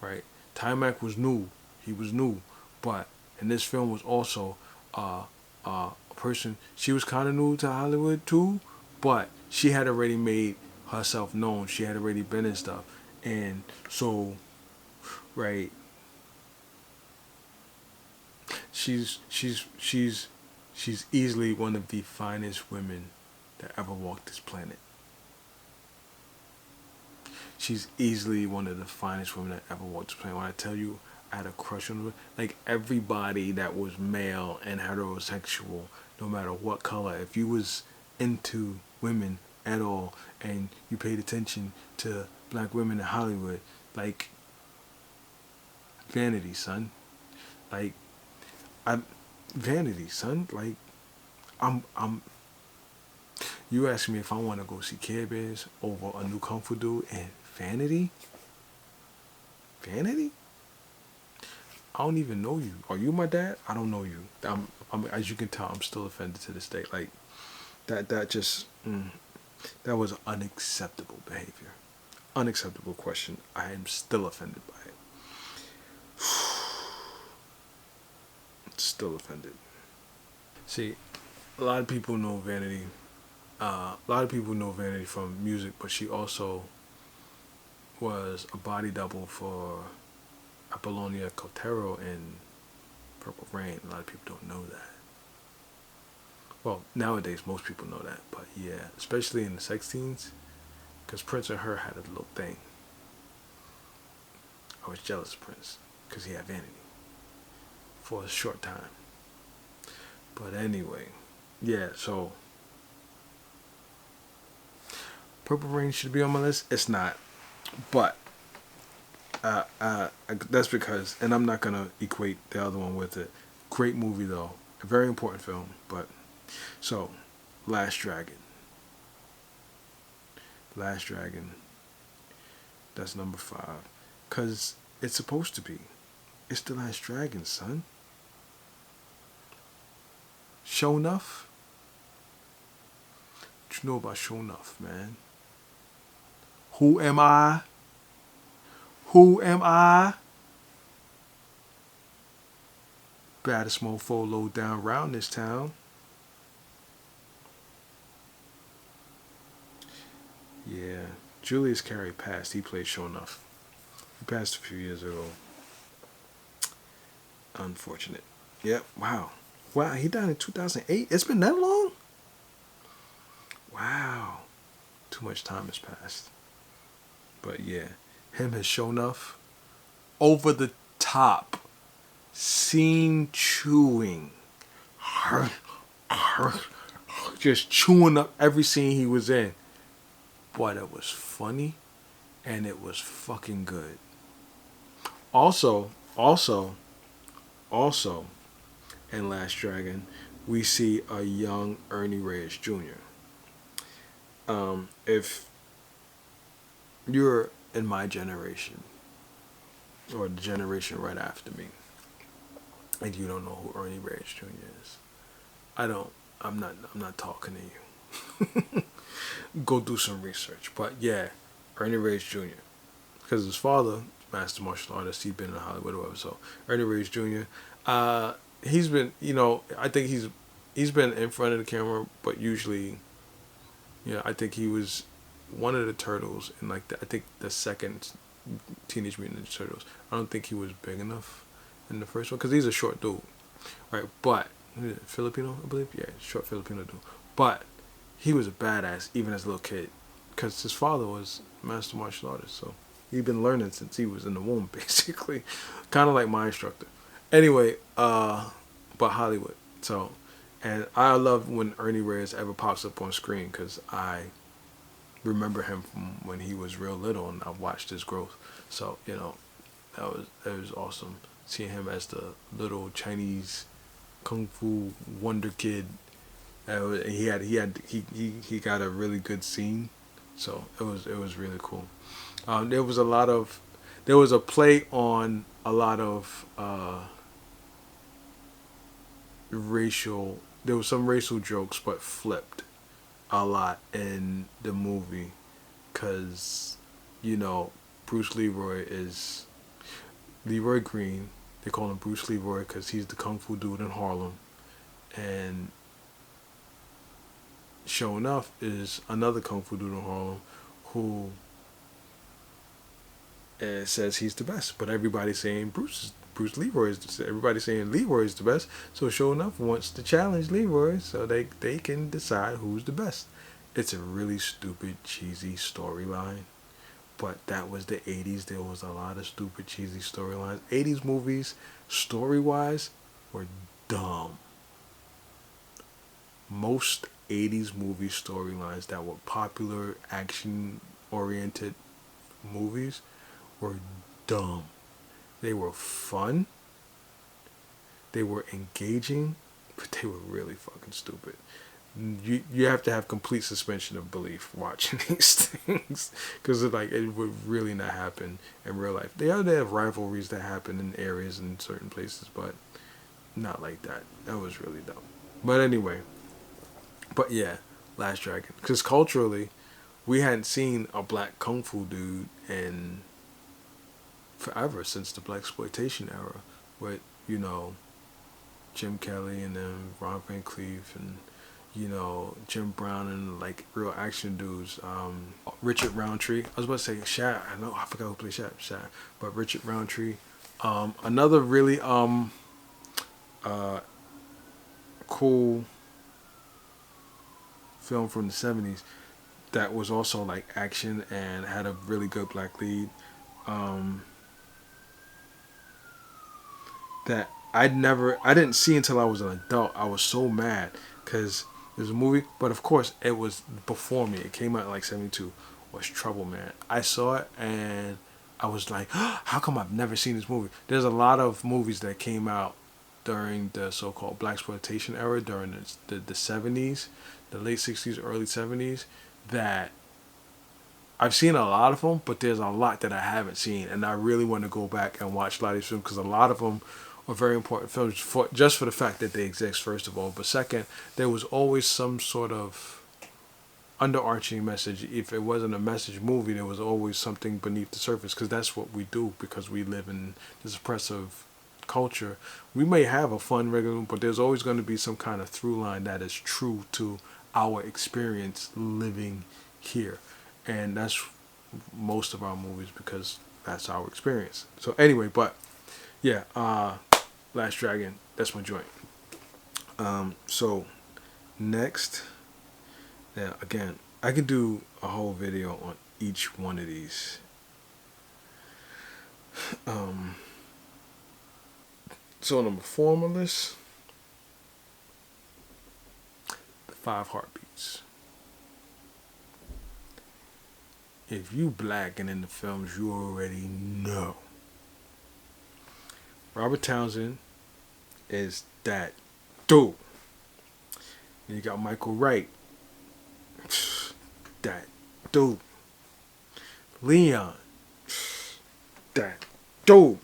right? Timac was new. He was new, but in this film was also a person. She was kind of new to Hollywood too, but she had already made herself known. She had already been in stuff, and so, right. she's easily one of the finest women that ever walked this planet. She's easily one of the finest women that ever walked this planet. When I tell you I had a crush on her, like everybody that was male and heterosexual, no matter what color, if you was into women at all and you paid attention to black women in Hollywood, like Vanity, son. Like I'm Vanity, son. Like I'm you ask me if I want to go see Care Bears over a new Kung Fu dude and Vanity? Vanity? I don't even know you. Are you my dad? I don't know you. As you can tell, I'm still offended to this day. Like that just that was unacceptable behavior, unacceptable question. I am still offended by it. Still offended. See, a lot of people know Vanity. A lot of people know Vanity from music, but she also was a body double for Apollonia Cotero in Purple Rain. A lot of people don't know that. Well, nowadays most people know that, but yeah, especially in the sex scenes, because Prince and her had a little thing. I was jealous of Prince because he had Vanity for a short time. But anyway, yeah, so Purple Rain should be on my list. It's not, but that's because, and I'm not gonna equate the other one with it. Great movie though, a very important film. But so, Last Dragon. Last Dragon. That's number 5, cause it's supposed to be. It's the Last Dragon, son. Show enough. What you know about Show enough, man? Who am I? Who am I? Baddest mofo low down round this town. Yeah. Julius Carey passed. He played Show Enough. He passed a few years ago. Unfortunate. Yep. Wow. Wow. He died in 2008. It's been that long? Wow. Too much time has passed. But yeah. Him has Show Enough. Over the top. Scene chewing. Just chewing up every scene he was in. But it was funny and it was fucking good. Also, in Last Dragon, we see a young Ernie Reyes Jr. If you're in my generation, or the generation right after me, and you don't know who Ernie Reyes Jr. is, I'm not talking to you. Go do some research. But yeah, Ernie Reyes Jr. Because his father, master martial artist, he'd been in Hollywood or whatever. So Ernie Reyes Jr. He's been, I think he's been in front of the camera, but usually, I think he was one of the turtles in I think the second Teenage Mutant Ninja Turtles. I don't think he was big enough in the first one because he's a short dude, right? But Filipino, I believe, yeah, short Filipino dude. But he was a badass even as a little kid because his father was a master martial artist, so he'd been learning since he was in the womb, basically, kind of like my instructor. Anyway, but Hollywood. So, and I love when Ernie Reyes ever pops up on screen because I remember him from when he was real little, and I've watched his growth. So that was awesome seeing him as the little Chinese kung fu wonder kid. He got a really good scene, so it was really cool. There was a play on a lot of racial. There was some racial jokes, but flipped a lot in the movie, cause Bruce Leroy is Leroy Green. They call him Bruce Leroy because he's the kung fu dude in Harlem, and Show Enough is another kung fu dude in Harlem who says he's the best, but everybody's saying Bruce Bruce Leroy is everybody saying Leroy is the best. So Show Enough wants to challenge Leroy so they can decide who's the best. It's a really stupid, cheesy storyline. But that was the 80s. There was a lot of stupid, cheesy storylines. 80s movies, story wise, were dumb. Most 80s movie storylines that were popular, action oriented movies were dumb. They were fun, they were engaging, but they were really fucking stupid. You have to have complete suspension of belief watching these things because like it would really not happen in real life. They have rivalries that happen in areas in certain places, but not like that. That was really dumb. But anyway, but yeah, Last Dragon. Because culturally, we hadn't seen a black kung fu dude in forever since the black exploitation era, with Jim Kelly and then Ron Van Cleef and Jim Brown and like real action dudes. Richard Roundtree. I was about to say Shaq. I forgot who played Shaq. But Richard Roundtree. Another really cool film from the 70s that was also like action and had a really good black lead. That I didn't see until I was an adult. I was so mad because there's a movie, but of course it was before me. It came out in like 72. Was Trouble Man. I saw it and I was like, oh, how come I've never seen this movie? There's a lot of movies that came out during the so-called black exploitation era, during the 70s, the late 60s, early 70s, that I've seen a lot of them, but there's a lot that I haven't seen, and I really want to go back and watch a lot of these films because a lot of them are very important films just for the fact that they exist, first of all. But second, there was always some sort of underarching message. If it wasn't a message movie, there was always something beneath the surface because that's what we do because we live in this oppressive culture. We may have a fun regular, but there's always going to be some kind of through line that is true to our experience living here. And that's most of our movies because that's our experience. So anyway, but yeah, Last Dragon, that's my joint. So next, now again, I can do a whole video on each one of these. So number 4 on my list, The 5 Heartbeats. If you black and in the films, you already know. Robert Townsend is that dude. And you got Michael Wright. That dude. Leon. That dude.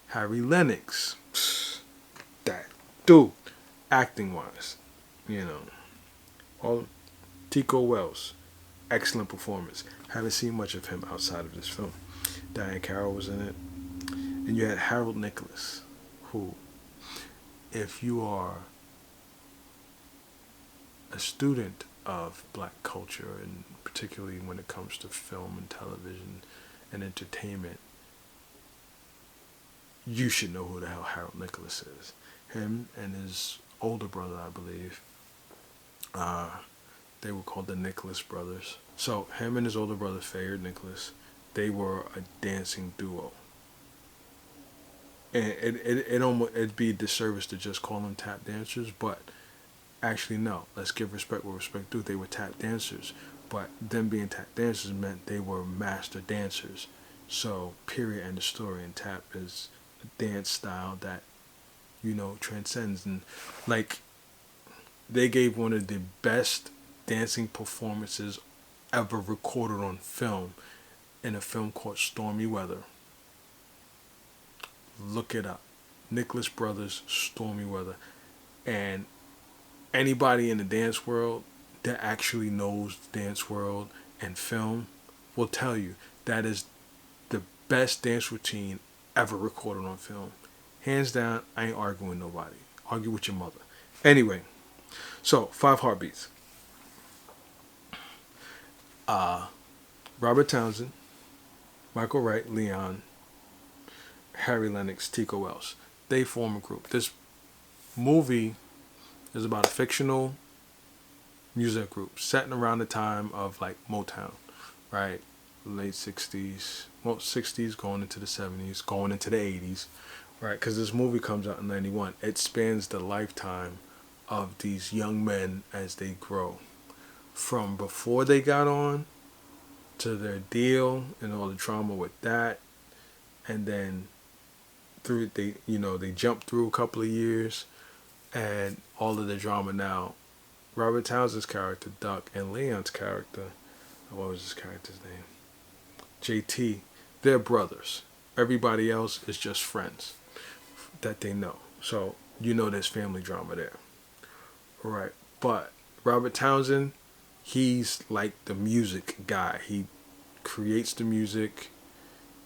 Harry Lennox. That dude. Acting wise. All Tico Wells. Excellent performance. Haven't seen much of him outside of this film. Diane Carroll was in it. And you had Harold Nicholas, who, if you are a student of black culture, and particularly when it comes to film and television and entertainment, you should know who the hell Harold Nicholas is. Him and his older brother, I believe, they were called the Nicholas brothers. So him and his older brother, Fayard Nicholas, they were a dancing duo. And it'd be a disservice to just call them tap dancers, but actually no. Let's give respect where respect due. They were tap dancers, but them being tap dancers meant they were master dancers. So period, end of story. And tap is a dance style that transcends, and like they gave one of the best dancing performances ever recorded on film in a film called Stormy Weather. Look it up. Nicholas Brothers, Stormy Weather. And anybody in the dance world that actually knows the dance world and film will tell you that is the best dance routine ever recorded on film. Hands down, I ain't arguing with nobody. Argue with your mother. Anyway, so 5 Heartbeats. Robert Townsend, Michael Wright, Leon, Harry Lennox, Tico Wells. They form a group. This movie is about a fictional music group set around the time of like Motown, right? Late 60s, well, 60s going into the 70s, going into the 80s, right? Because this movie comes out in 91. It spans the lifetime of these young men as they grow. From before they got on to their deal and all the drama with that, and then through they jump through a couple of years and all of the drama now. Robert Townsend's character, Duck, and Leon's character, what was his character's name? JT, they're brothers. Everybody else is just friends that they know. So, there's family drama there. Right. But Robert Townsend, he's like the music guy. He creates the music,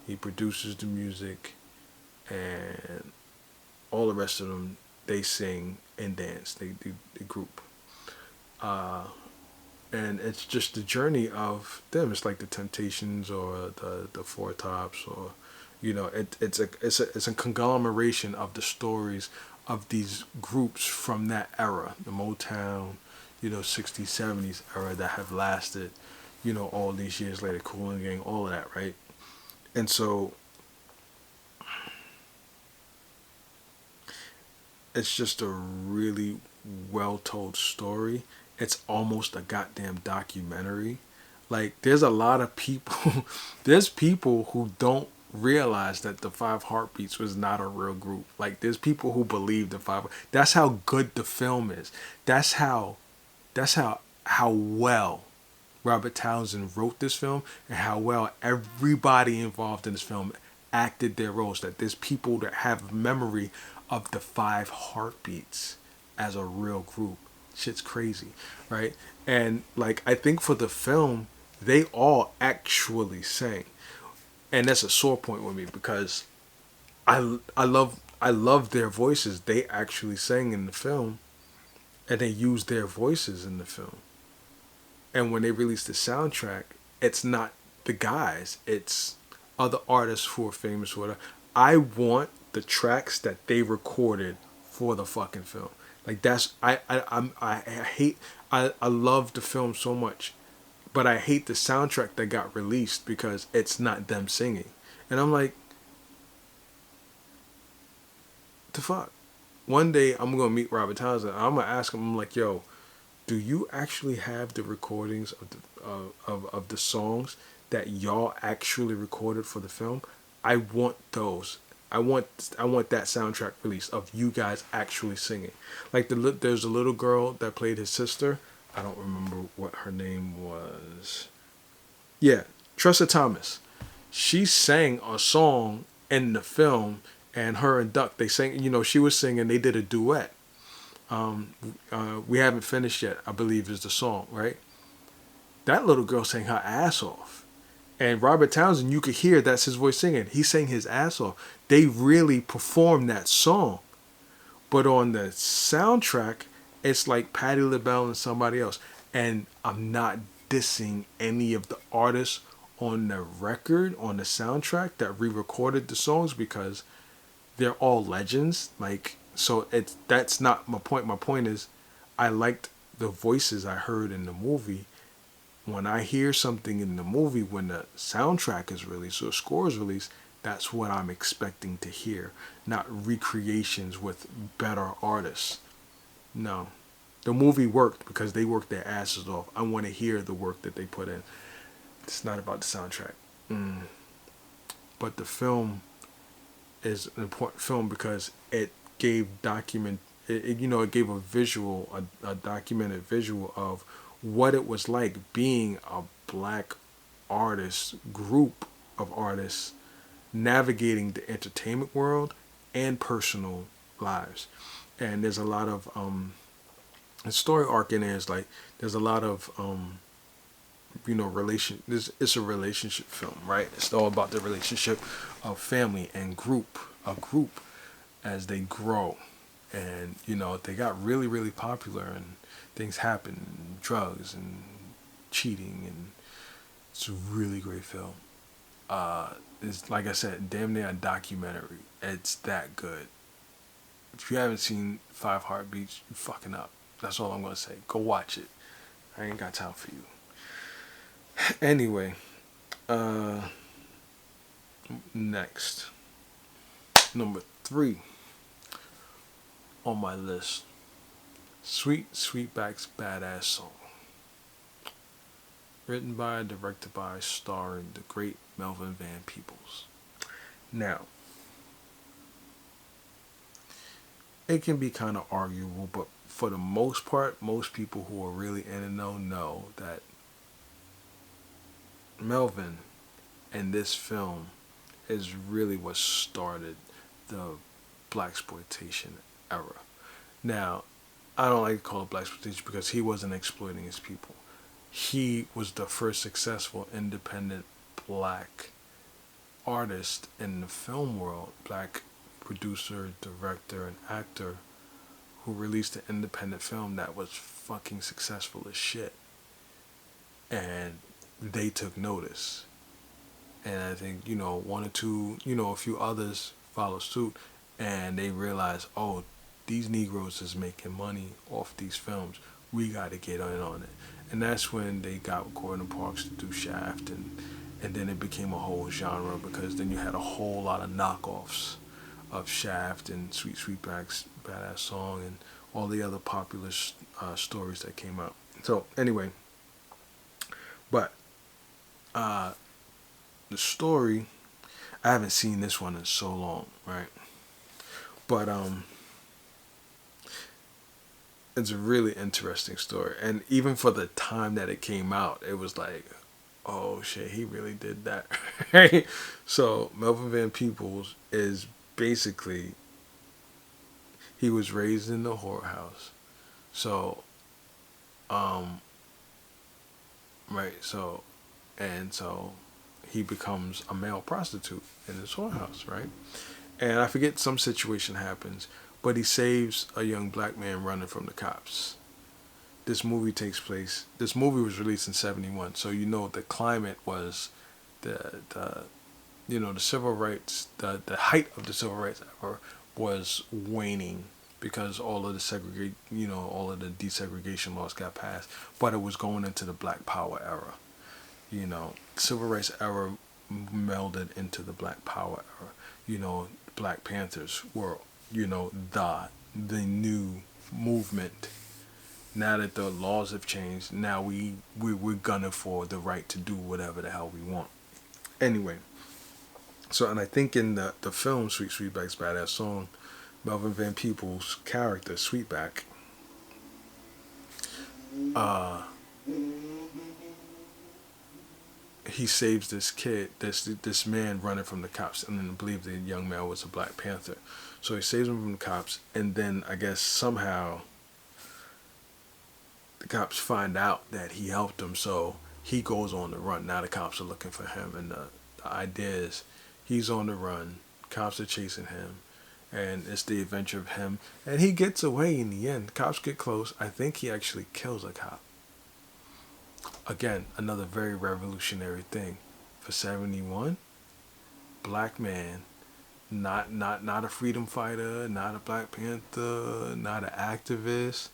he produces the music, and all the rest of them, they sing and dance. They group. And it's just the journey of them. It's like the Temptations or the Four Tops, or it's a conglomeration of the stories of these groups from that era, the Motown, 60s, 70s era that have lasted, all these years later, Kool and Gang, all of that, right? And so it's just a really well told story. It's almost a goddamn documentary. Like, there's a lot of people, there's people who don't realize that the Five Heartbeats was not a real group. Like, there's people who believe the Five. That's how good the film is. That's how well Robert Townsend wrote this film, and how well everybody involved in this film acted their roles. That there's people that have memory of the Five Heartbeats as a real group. Shit's crazy, right? And like, I think for the film, they all actually sang, and that's a sore point with me because I love their voices. They actually sang in the film, and they used their voices in the film. And when they released the soundtrack, it's not the guys, it's other artists who are famous for it. I want the tracks that they recorded for the fucking film. Like, that's I hate I love the film so much, but I hate the soundtrack that got released because it's not them singing. And I'm like, the fuck. One day I'm gonna meet Robert Townsend. I'm gonna ask him. I'm like, yo, do you actually have the recordings of the songs that y'all actually recorded for the film? I want those. I want that soundtrack release of you guys actually singing. Like, there's a little girl that played his sister. I don't remember what her name was. Yeah, Tressa Thomas. She sang a song in the film, and her and Duck, they sang. She was singing. They did a duet. We haven't finished yet, I believe, is the song, right? That little girl sang her ass off. And Robert Townsend, you could hear that's his voice singing. He sang his ass off. They really performed that song. But on the soundtrack, it's like Patti LaBelle and somebody else. And I'm not dissing any of the artists on the record, on the soundtrack that re-recorded the songs, because they're all legends. Like, so that's not my point. My point is, I liked the voices I heard in the movie. When I hear something in the movie, when the soundtrack is released or score is released, that's what I'm expecting to hear, not recreations with better artists. No. The movie worked because they worked their asses off. I want to hear the work that they put in. It's not about the soundtrack. But the film is an important film because it gave it gave a visual, a documented visual of what it was like being a black artist, group of artists, navigating the entertainment world and personal lives. And there's a lot of the story arc in there is like, there's a lot of it's a relationship film, right? It's all about the relationship of family and a group as they grow. And they got really, really popular, and things happen, drugs and cheating, and it's a really great film. It's like I said, damn near a documentary. It's that good. If you haven't seen Five Heartbeats, you fucking up. That's all I'm gonna say. Go watch it. I ain't got time for you. Anyway, uh, next, number 3 on my list, Sweet Sweetback's Badass Song. Written by, directed by, starring the great Melvin Van Peebles. Now, it can be kind of arguable, but for the most part, most people who are really in the know that Melvin and this film is really what started the blaxploitation era. Now, I don't like to call it blaxploitation because he wasn't exploiting his people. He was the first successful independent black artist in the film world, black producer, director, and actor who released an independent film that was fucking successful as shit. And they took notice. And I think, one or two, a few others followed suit, and they realized, oh, these Negroes is making money off these films. We got to get in on it. And that's when they got Gordon Parks to do Shaft, and then it became a whole genre because then you had a whole lot of knockoffs of Shaft and Sweet Sweetback's Badass Song and all the other popular stories that came out. So anyway, but the story, I haven't seen this one in so long, right? But it's a really interesting story, and even for the time that it came out, it was like, oh shit, he really did that. Right? So Melvin Van Peebles is basically, he was raised in the whorehouse. So right, so he becomes a male prostitute in his whorehouse, right? And I forget, some situation happens, but he saves a young black man running from the cops. This movie was released in 71, so the climate was the the civil rights, the height of the civil rights era was waning because all of all of the desegregation laws got passed, but it was going into the Black Power era. Civil rights era melded into the Black Power era. Black Panthers were, the new movement. Now that the laws have changed, now we're gunning for the right to do whatever the hell we want. Anyway, so, and I think in the film Sweet Sweetback's Badass Song, Melvin Van Peebles' character Sweetback, he saves this kid, this man running from the cops, and then I believe the young man was a Black Panther. So he saves him from the cops, and then I guess somehow the cops find out that he helped them, so he goes on the run. Now the cops are looking for him, and the idea is he's on the run, cops are chasing him, and it's the adventure of him, and he gets away in the end. Cops get close. I think he actually kills a cop. Again, another very revolutionary thing for 71. Black man, not a freedom fighter, not a Black Panther, not an activist,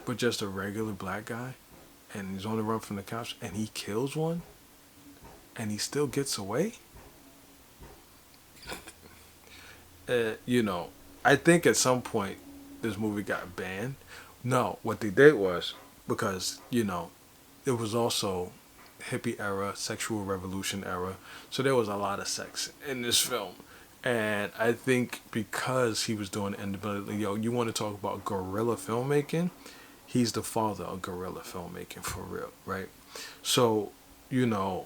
but just a regular black guy, and he's on the run from the cops, and he kills one, and he still gets away. I think at some point this movie got banned. No, what they did was, because it was also hippie era, sexual revolution era, so there was a lot of sex in this film. And I think because he was doing independently, you want to talk about guerrilla filmmaking? He's the father of guerrilla filmmaking for real, right? So, a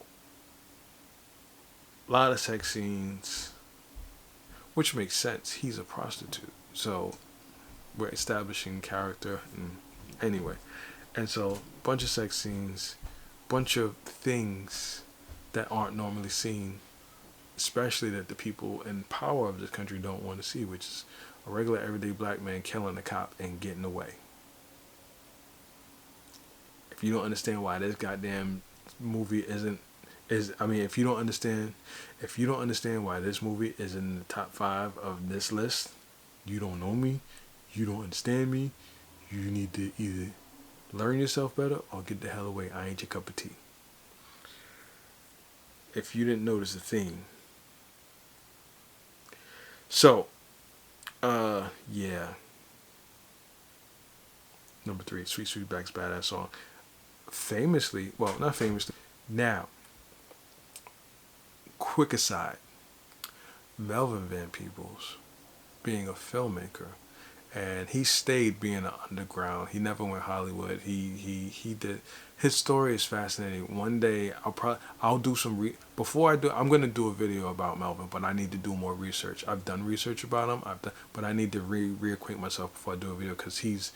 lot of sex scenes, which makes sense. He's a prostitute, so we're establishing character. And anyway, and so bunch of sex scenes, bunch of things that aren't normally seen, especially that the people in power of this country don't want to see, which is a regular everyday black man killing a cop and getting away. If you don't understand why this goddamn movie isn't Is I mean, if you don't understand why this movie is in the top five of this list, you don't know me, you don't understand me. You need to either learn yourself better or get the hell away. I ain't your cup of tea. If you didn't notice the theme, so yeah, number three, Sweet Sweetback's badass song. Famously, well, not famously. Now, quick aside, Melvin Van Peebles, being a filmmaker, and he stayed being an underground. He never went Hollywood. He did. His story is fascinating. One day I'll do some before I do. I'm gonna do a video about Melvin, but I need to do more research. I've done research about him. But I need to reacquaint myself before I do a video because he's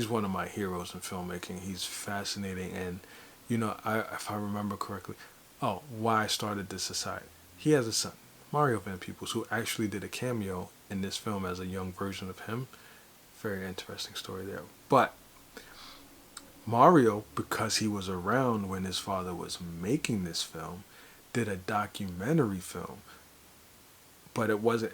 one of my heroes in filmmaking. He's fascinating, and if I remember correctly, why I started this society. He has a son, Mario Van Peebles, who actually did a cameo in this film as a young version of him. Very interesting story there. But Mario, because he was around when his father was making this film, did a documentary film. But it was a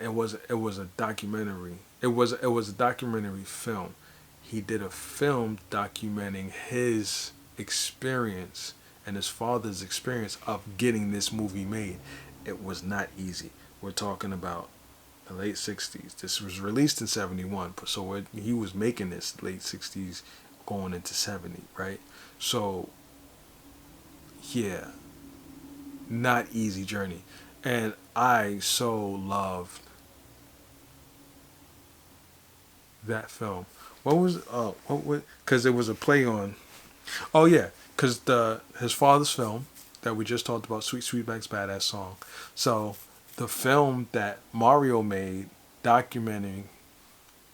documentary. It was a documentary film. He did a film documenting his experience and his father's experience of getting this movie made. It was not easy. We're talking about the late 60s. This was released in 71, so he was making this late 60s going into 70, right? So, yeah, not easy journey. And I so loved that film. Because it was a play on, oh yeah, because his father's film that we just talked about, Sweet Sweetback's Badass Song. So, the film that Mario made documenting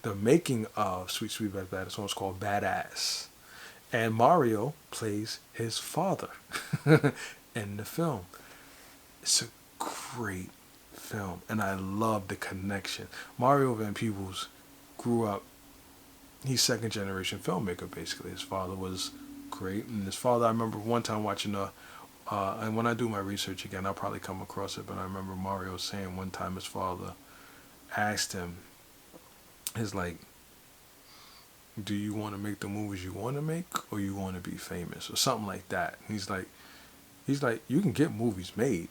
the making of Sweet Sweetback's Badass Song is called Badass. And Mario plays his father in the film. It's a great film, and I love the connection. Mario Van Peebles grew up, he's second generation filmmaker basically. His father was great, and his father, I remember one time watching and when I do my research again, I'll probably come across it, but I remember Mario saying one time his father asked him, he's like, do you want to make the movies you want to make or you want to be famous or something like that? And he's like, you can get movies made.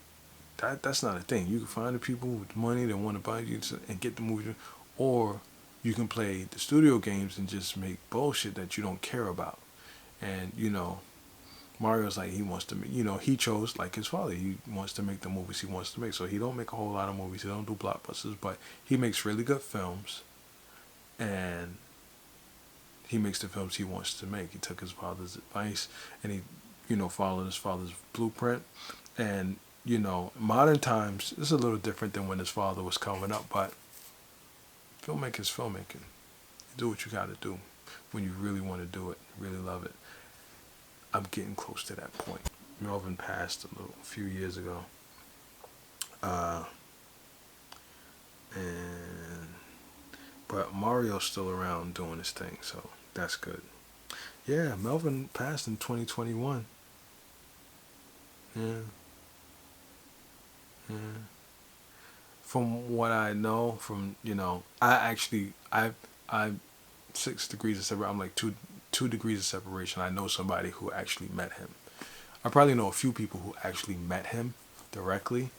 That's not a thing. You can find the people with money that want to buy you and get the movies, or you can play the studio games and just make bullshit that you don't care about. And Mario's like, he wants to make, he chose like his father. He wants to make the movies he wants to make. So he don't make a whole lot of movies. He don't do blockbusters, but he makes really good films, and he makes the films he wants to make. He took his father's advice, and he, followed his father's blueprint. And modern times it's a little different than when his father was coming up, but filmmaking's filmmaking. You do what you got to do when you really want to do it, really love it. I'm getting close to that point. Melvin passed a few years ago, but Mario's still around doing his thing, so that's good. Yeah, Melvin passed in 2021. Yeah. Yeah. From what I know, I 6 degrees of separation. I'm like two degrees of separation. I know somebody who actually met him. I probably know a few people who actually met him directly,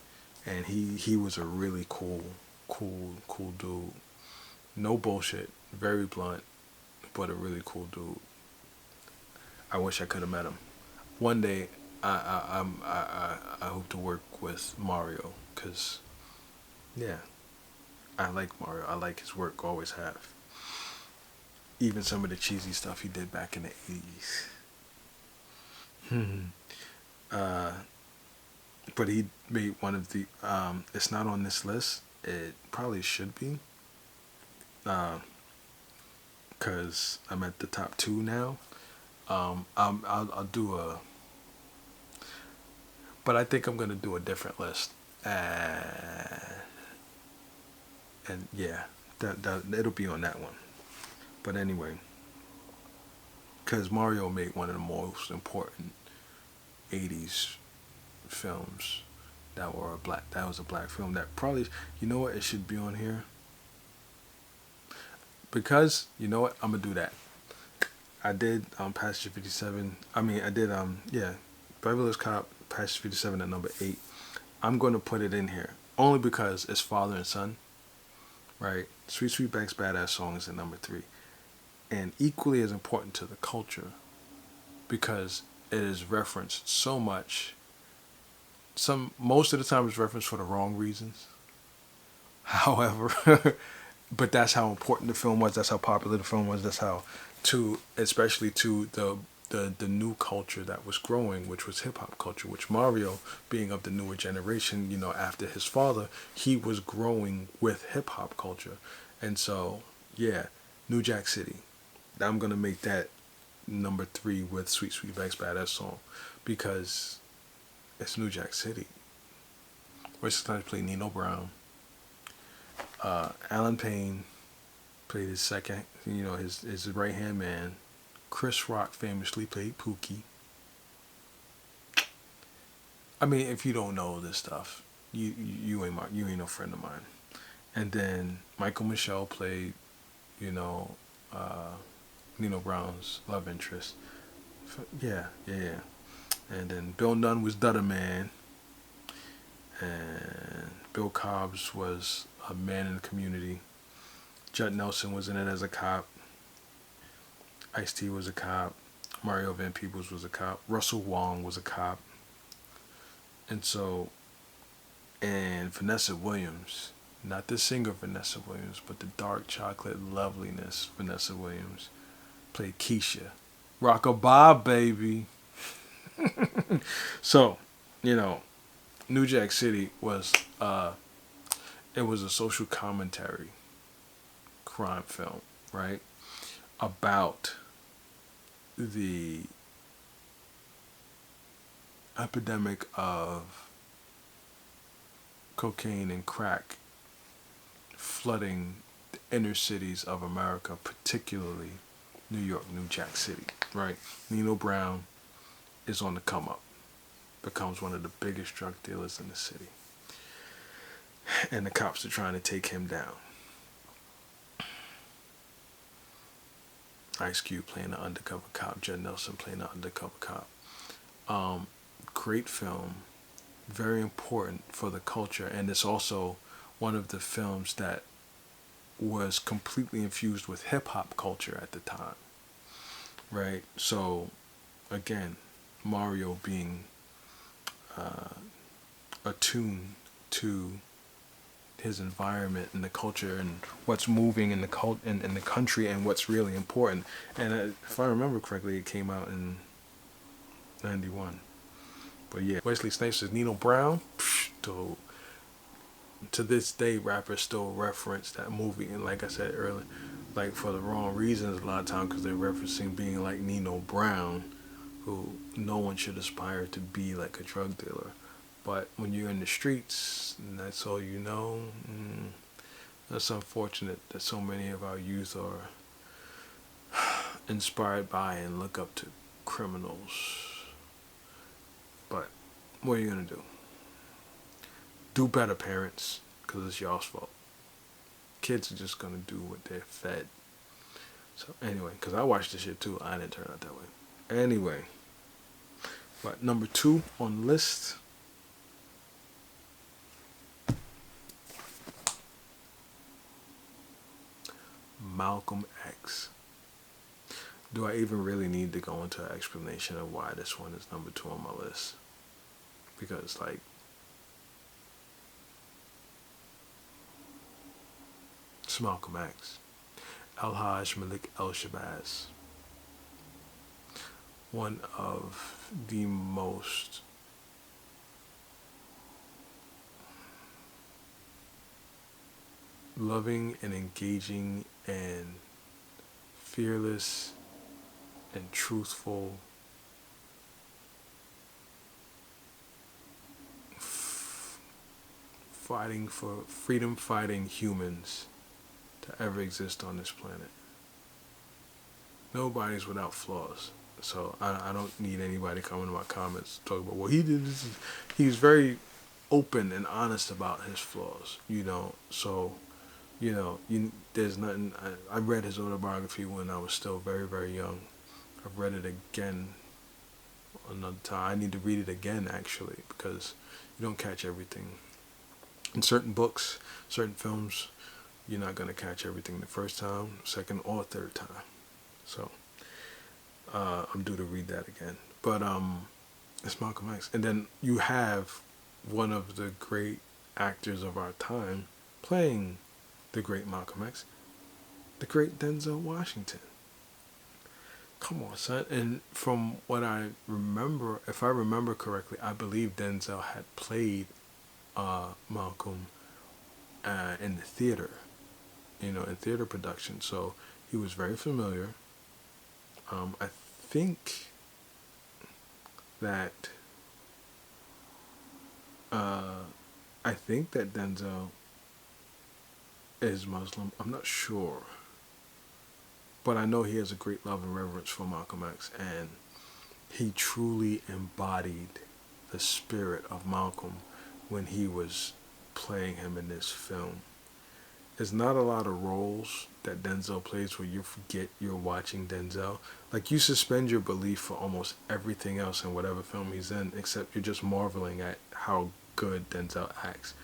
and he was a really cool dude. No bullshit, very blunt, but a really cool dude. I wish I could have met him. One day, I hope to work with Mario, cause yeah, I like Mario. I like his work. Always have. Even some of the cheesy stuff he did back in the 80s. uh, but he made one of the. It's not on this list. It probably should be. Cause I'm at the top 2 now. I'll do a. But I think I'm gonna do a different list. And yeah, that it'll be on that one. But anyway, because Mario made one of the most important 80s films that was a black film that probably, you know what, it should be on here because you know what, I'm gonna do that. I did Passenger 57. I mean, I did yeah, Beverly Hills Cop, Passenger 57 at number 8. I'm going to put it in here only because it's father and son, right? Sweet Sweetback's Badass Song is at number 3, and equally as important to the culture because it is referenced so much. Most of the time it's referenced for the wrong reasons. However, but that's how important the film was. That's how popular the film was. That's how, especially to the new culture that was growing, which was hip hop culture. Which Mario, being of the newer generation, after his father, he was growing with hip hop culture, and so yeah, New Jack City. I'm gonna make that number 3 with Sweet Sweetback's Badass Song because it's New Jack City. Wesley Snipes played Nino Brown. Alan Payne played his second, his right hand man. Chris Rock famously played Pookie. I mean, if you don't know this stuff, you ain't no friend of mine. And then Michael Michelle played, you know, Nino Brown's love interest. Yeah. And then Bill Nunn was Dudder Man. And Bill Cobbs was a man in the community. Judd Nelson was in it as a cop. Ice-T was a cop. Mario Van Peebles was a cop. Russell Wong was a cop. And Vanessa Williams, not the singer Vanessa Williams, but the dark chocolate loveliness Vanessa Williams, played Keisha. Rockabye, baby. So, New Jack City was it was a social commentary crime film, right? About the epidemic of cocaine and crack flooding the inner cities of America, particularly New York, New Jack City, right? Nino Brown is on the come up, becomes one of the biggest drug dealers in the city. And the cops are trying to take him down. Ice Cube playing an undercover cop, Judd Nelson playing an undercover cop. Great film, very important for the culture, and it's also one of the films that was completely infused with hip hop culture at the time, right? So, again, Mario being attuned to his environment and the culture and what's moving in the country and what's really important. And if I remember correctly, it came out in '91. But yeah, Wesley Snipes is Nino Brown. To this day, rappers still reference that movie, and like I said earlier, like for the wrong reasons a lot of times because they're referencing being like Nino Brown, who no one should aspire to be like a drug dealer. But when you're in the streets and that's all you know, that's unfortunate that so many of our youth are inspired by and look up to criminals. But what are you going to do? Do better, parents, because it's y'all's fault. Kids are just going to do what they're fed. So anyway, because I watched this shit too, I didn't turn out that way. Anyway, but number 2 on the list, Malcolm X. Do I even really need to go into an explanation of why this one is number 2 on my list? Because, like, it's Malcolm X. Alhaj Malik El-Shabazz. One of the most loving and engaging and fearless and truthful freedom fighting humans to ever exist on this planet. Nobody's without flaws. So I don't need anybody coming to my comments talking about, well, he did this. He's very open and honest about his flaws, So, there's nothing. I read his autobiography when I was still very, very young. I've read it again another time. I need to read it again, actually, because you don't catch everything. In certain books, certain films, you're not going to catch everything the first time, second, or third time. So, I'm due to read that again. But it's Malcolm X. And then you have one of the great actors of our time playing the great Malcolm X, the great Denzel Washington. Come on, son. And from what I remember, if I remember correctly, I believe Denzel had played Malcolm in the theater, in theater production. So he was very familiar. I think that Denzel is Muslim. I'm not sure, but I know he has a great love and reverence for Malcolm X, and he truly embodied the spirit of Malcolm when he was playing him in this film. There's not a lot of roles that Denzel plays where you forget you're watching Denzel. Like, you suspend your belief for almost everything else in whatever film he's in, except you're just marveling at how good Denzel acts.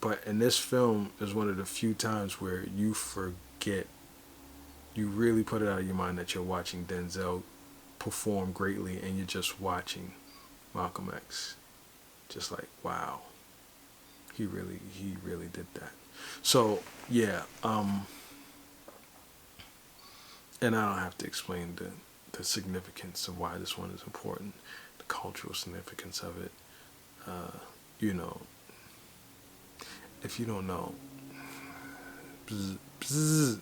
But in this film is one of the few times where you forget, you really put it out of your mind that you're watching Denzel perform greatly, and you're just watching Malcolm X. Just like, wow, he really did that. So yeah, and I don't have to explain the significance of why this one is important, the cultural significance of it. You know, if you don't know, bzz, bzz.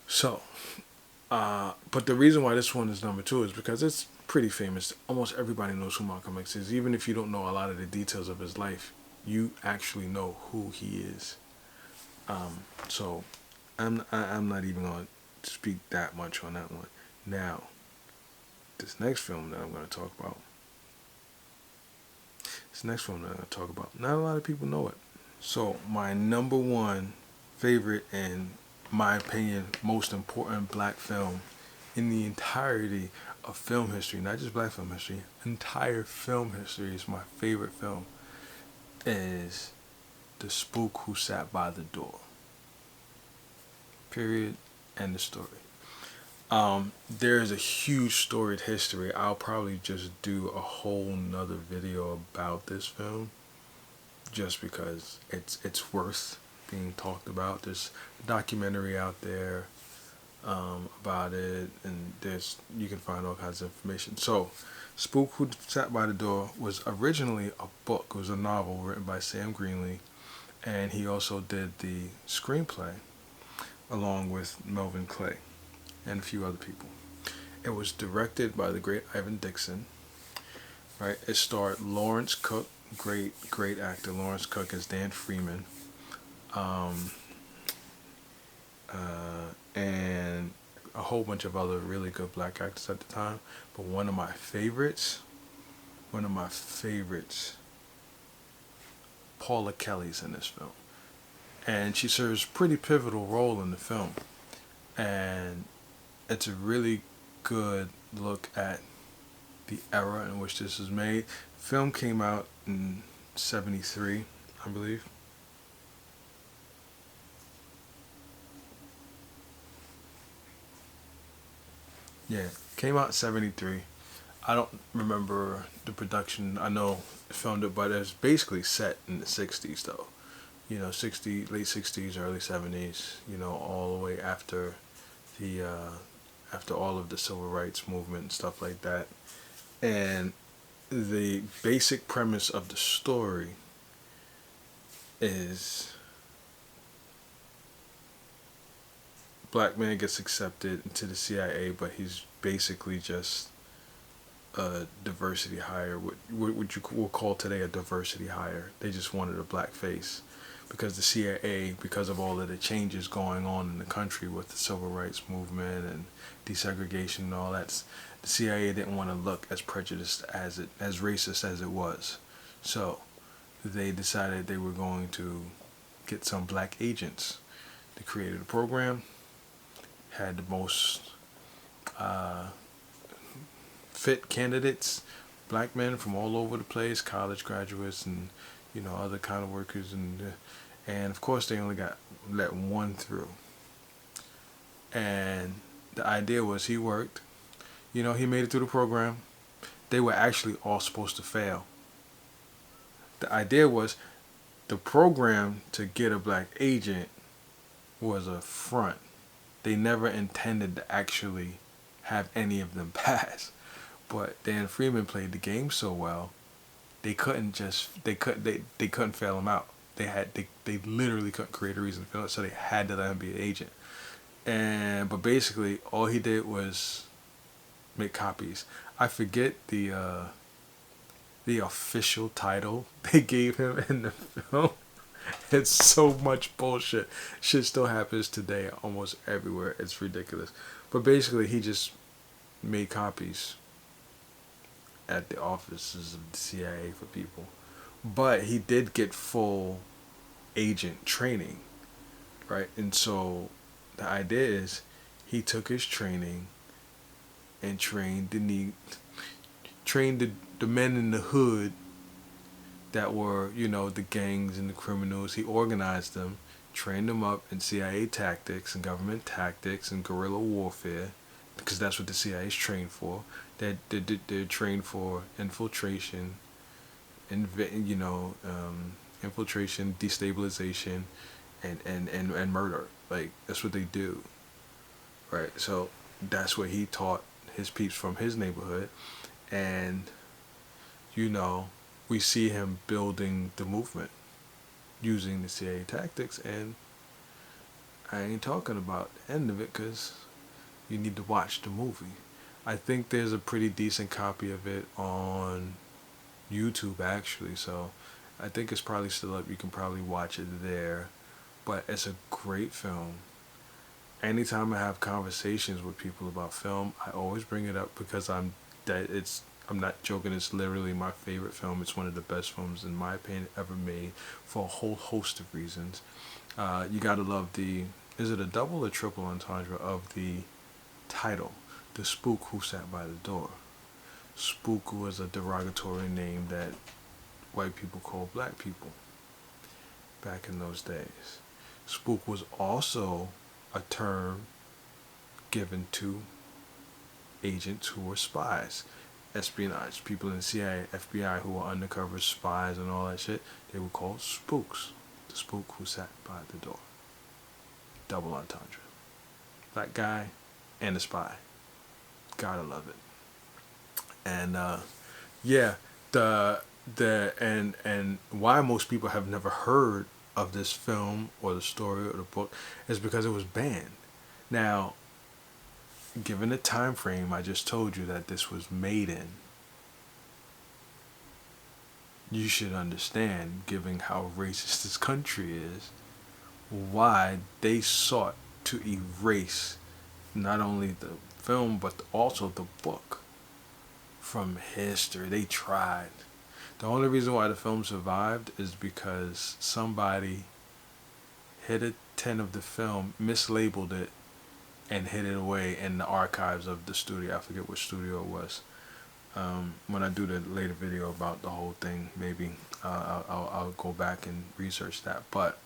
So, but the reason why this one is number 2 is because it's pretty famous. Almost everybody knows who Malcolm X is, even if you don't know a lot of the details of his life. You actually know who he is. So I'm not even going to speak that much on that one. Now, this next film that I'm going to talk about. Not a lot of people know it. So my number 1 favorite and, my opinion, most important black film in the entirety of film history, not just black film history, entire film history, is my favorite film, is The Spook Who Sat by the Door. Period. End of story. There's a huge storied history. I'll probably just do a whole nother video about this film, just because it's worth being talked about. There's a documentary out there about it, and you can find all kinds of information. So, Spook Who Sat by the Door was originally a book. It was a novel written by Sam Greenlee, and he also did the screenplay along with Melvin Clay and a few other people. It was directed by the great Ivan Dixon. Right? It starred Lawrence Cook, great actor. Lawrence Cook as Dan Freeman, and a whole bunch of other really good black actors at the time. But one of my favorites, Paula Kelly's in this film, and she serves a pretty pivotal role in the film. And it's a really good look at the era in which this was made. The film came out in 1973, I believe. Yeah, came out in 1973. I don't remember the production. I know it filmed it, but it's basically set in the 60s, though. Late 60s, early 70s. All the way after after all of the civil rights movement and stuff like that. And the basic premise of the story is black man gets accepted into the CIA, but he's basically just a diversity hire, what you will call today a diversity hire. They just wanted a black face. because the CIA, because of all of the changes going on in the country with the civil rights movement and desegregation and all that, the CIA didn't want to look as prejudiced as racist as it was. So they decided they were going to get some black agents. They created a program, had the most fit candidates, black men from all over the place, college graduates and other kind of workers, and of course they only got let one through. And the idea was he worked, he made it through the program. They were actually all supposed to fail. The idea was the program to get a black agent was a front. They never intended to actually have any of them pass. But Dan Freeman played the game so well, they couldn't fail him out. They literally couldn't create a reason to fail it, so they had to let him be an agent. But basically all he did was make copies. I forget the official title they gave him in the film. It's so much bullshit. Shit still happens today almost everywhere. It's ridiculous. But basically he just made copies at the offices of the CIA for people. But he did get full agent training, right? And so the idea is he took his training and trained the men in the hood that were, the gangs and the criminals. He organized them, trained them up in CIA tactics and government tactics and guerrilla warfare, because that's what the CIA is trained for. They're trained for infiltration, infiltration, destabilization, and murder. Like, that's what they do, right? So that's what he taught his peeps from his neighborhood, and we see him building the movement using the CIA tactics. And I ain't talking about the end of it because you need to watch the movie. I think there's a pretty decent copy of it on YouTube actually, so I think it's probably still up. You can probably watch it there. But it's a great film. Anytime I have conversations with people about film, I always bring it up because I'm not joking. It's literally my favorite film. It's one of the best films, in my opinion, ever made, for a whole host of reasons. You gotta love is it a double or triple entendre of the title? The Spook Who Sat by the Door. Spook was a derogatory name that white people called black people back in those days. Spook was also a term given to agents who were spies, espionage, people in the CIA, FBI who were undercover spies and all that shit. They were called spooks. The spook who sat by the door. Double entendre. Black guy and a spy. Gotta love it. And and why most people have never heard of this film or the story or the book is because it was banned. Now, given the time frame I just told you that this was made in, you should understand, given how racist this country is, why they sought to erase not only the film but also the book from history. They tried. The only reason why the film survived is because somebody hit a 10 of the film, mislabeled it, and hid it away in the archives of the studio. I forget which studio it was. When I do the later video about the whole thing, maybe I'll go back and research that. But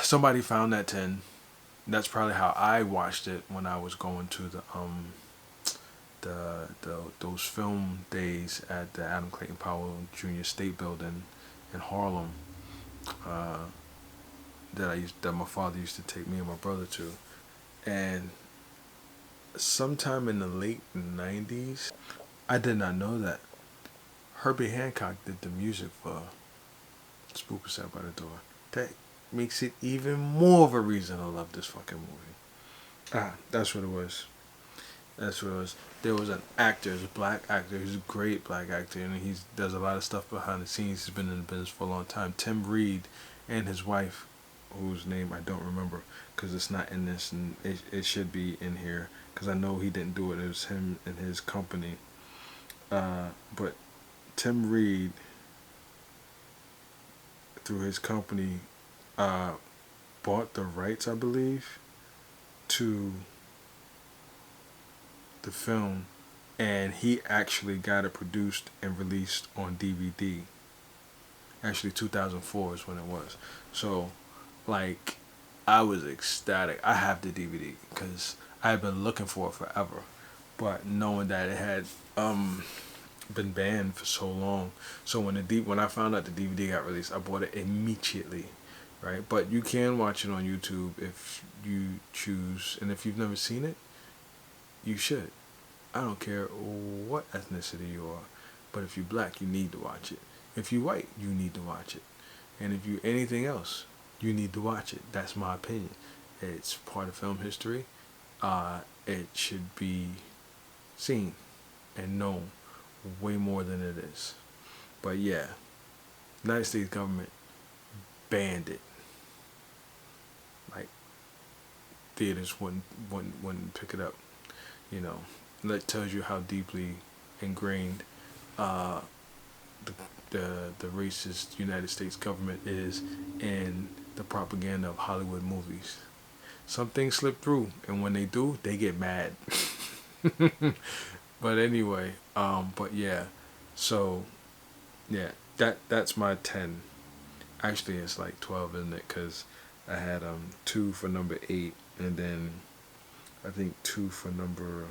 somebody found that 10. That's probably how I watched it when I was going to those film days at the Adam Clayton Powell Jr. State Building in Harlem. That my father used to take me and my brother to, and sometime in the late 90s, I did not know that Herbie Hancock did the music for Spook Who Sat by the Door. That makes it even more of a reason to love this fucking movie. That's what it was. That's what it was. There was an actor, he's a black actor, he's a great black actor, and he does a lot of stuff behind the scenes. He's been in the business for a long time. Tim Reed and his wife, whose name I don't remember because it's not in this, and it should be in here because I know he didn't do it. It was him and his company. But Tim Reed, through his company, uh, bought the rights, I believe, to the film, and he actually got it produced and released on DVD. Actually, 2004 is when it was. So, like, I was ecstatic. I have the DVD because I've been looking for it forever, but knowing that it had been banned for so long. So when I found out the DVD got released, I bought it immediately, right? But you can watch it on YouTube if you choose, and if you've never seen it, you should. I don't care what ethnicity you are, but if you're black, you need to watch it. If you're white, you need to watch it, and if you anything else, you need to watch it. That's my opinion. It's part of film history. It should be seen and known way more than it is. But yeah, United States government banned it. Like theaters wouldn't pick it up. You know, that tells you how deeply ingrained uh, the, the racist United States government is in the propaganda of Hollywood movies. Some things slip through, and when they do, they get mad. But anyway, but yeah, so yeah, that's my 10. Actually, it's like 12, isn't it? Because I had two for number 8, and then I think two for number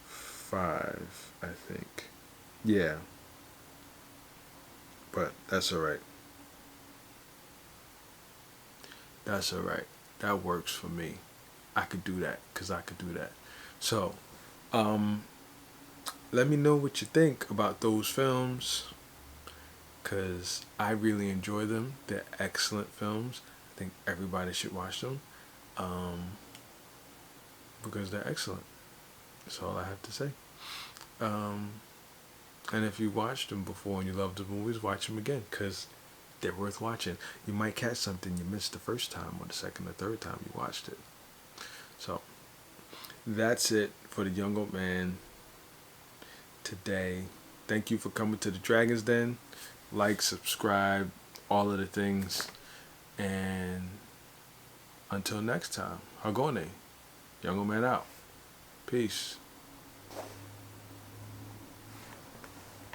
5. I think, yeah, but that's all right. That's all right. That works for me. I could do that because I could do that. So, um, let me know what you think about those films because I really enjoy them. They're excellent films. I think everybody should watch them um, because they're excellent. That's all I have to say. Um, and if you watched them before and you loved the movies, watch them again because they're worth watching. You might catch something you missed the first time or the second or third time you watched it. So that's it for the young old man today. Thank you for coming to the Dragon's Den. Like, subscribe, all of the things. And until next time, Hagone. Young old man out. Peace.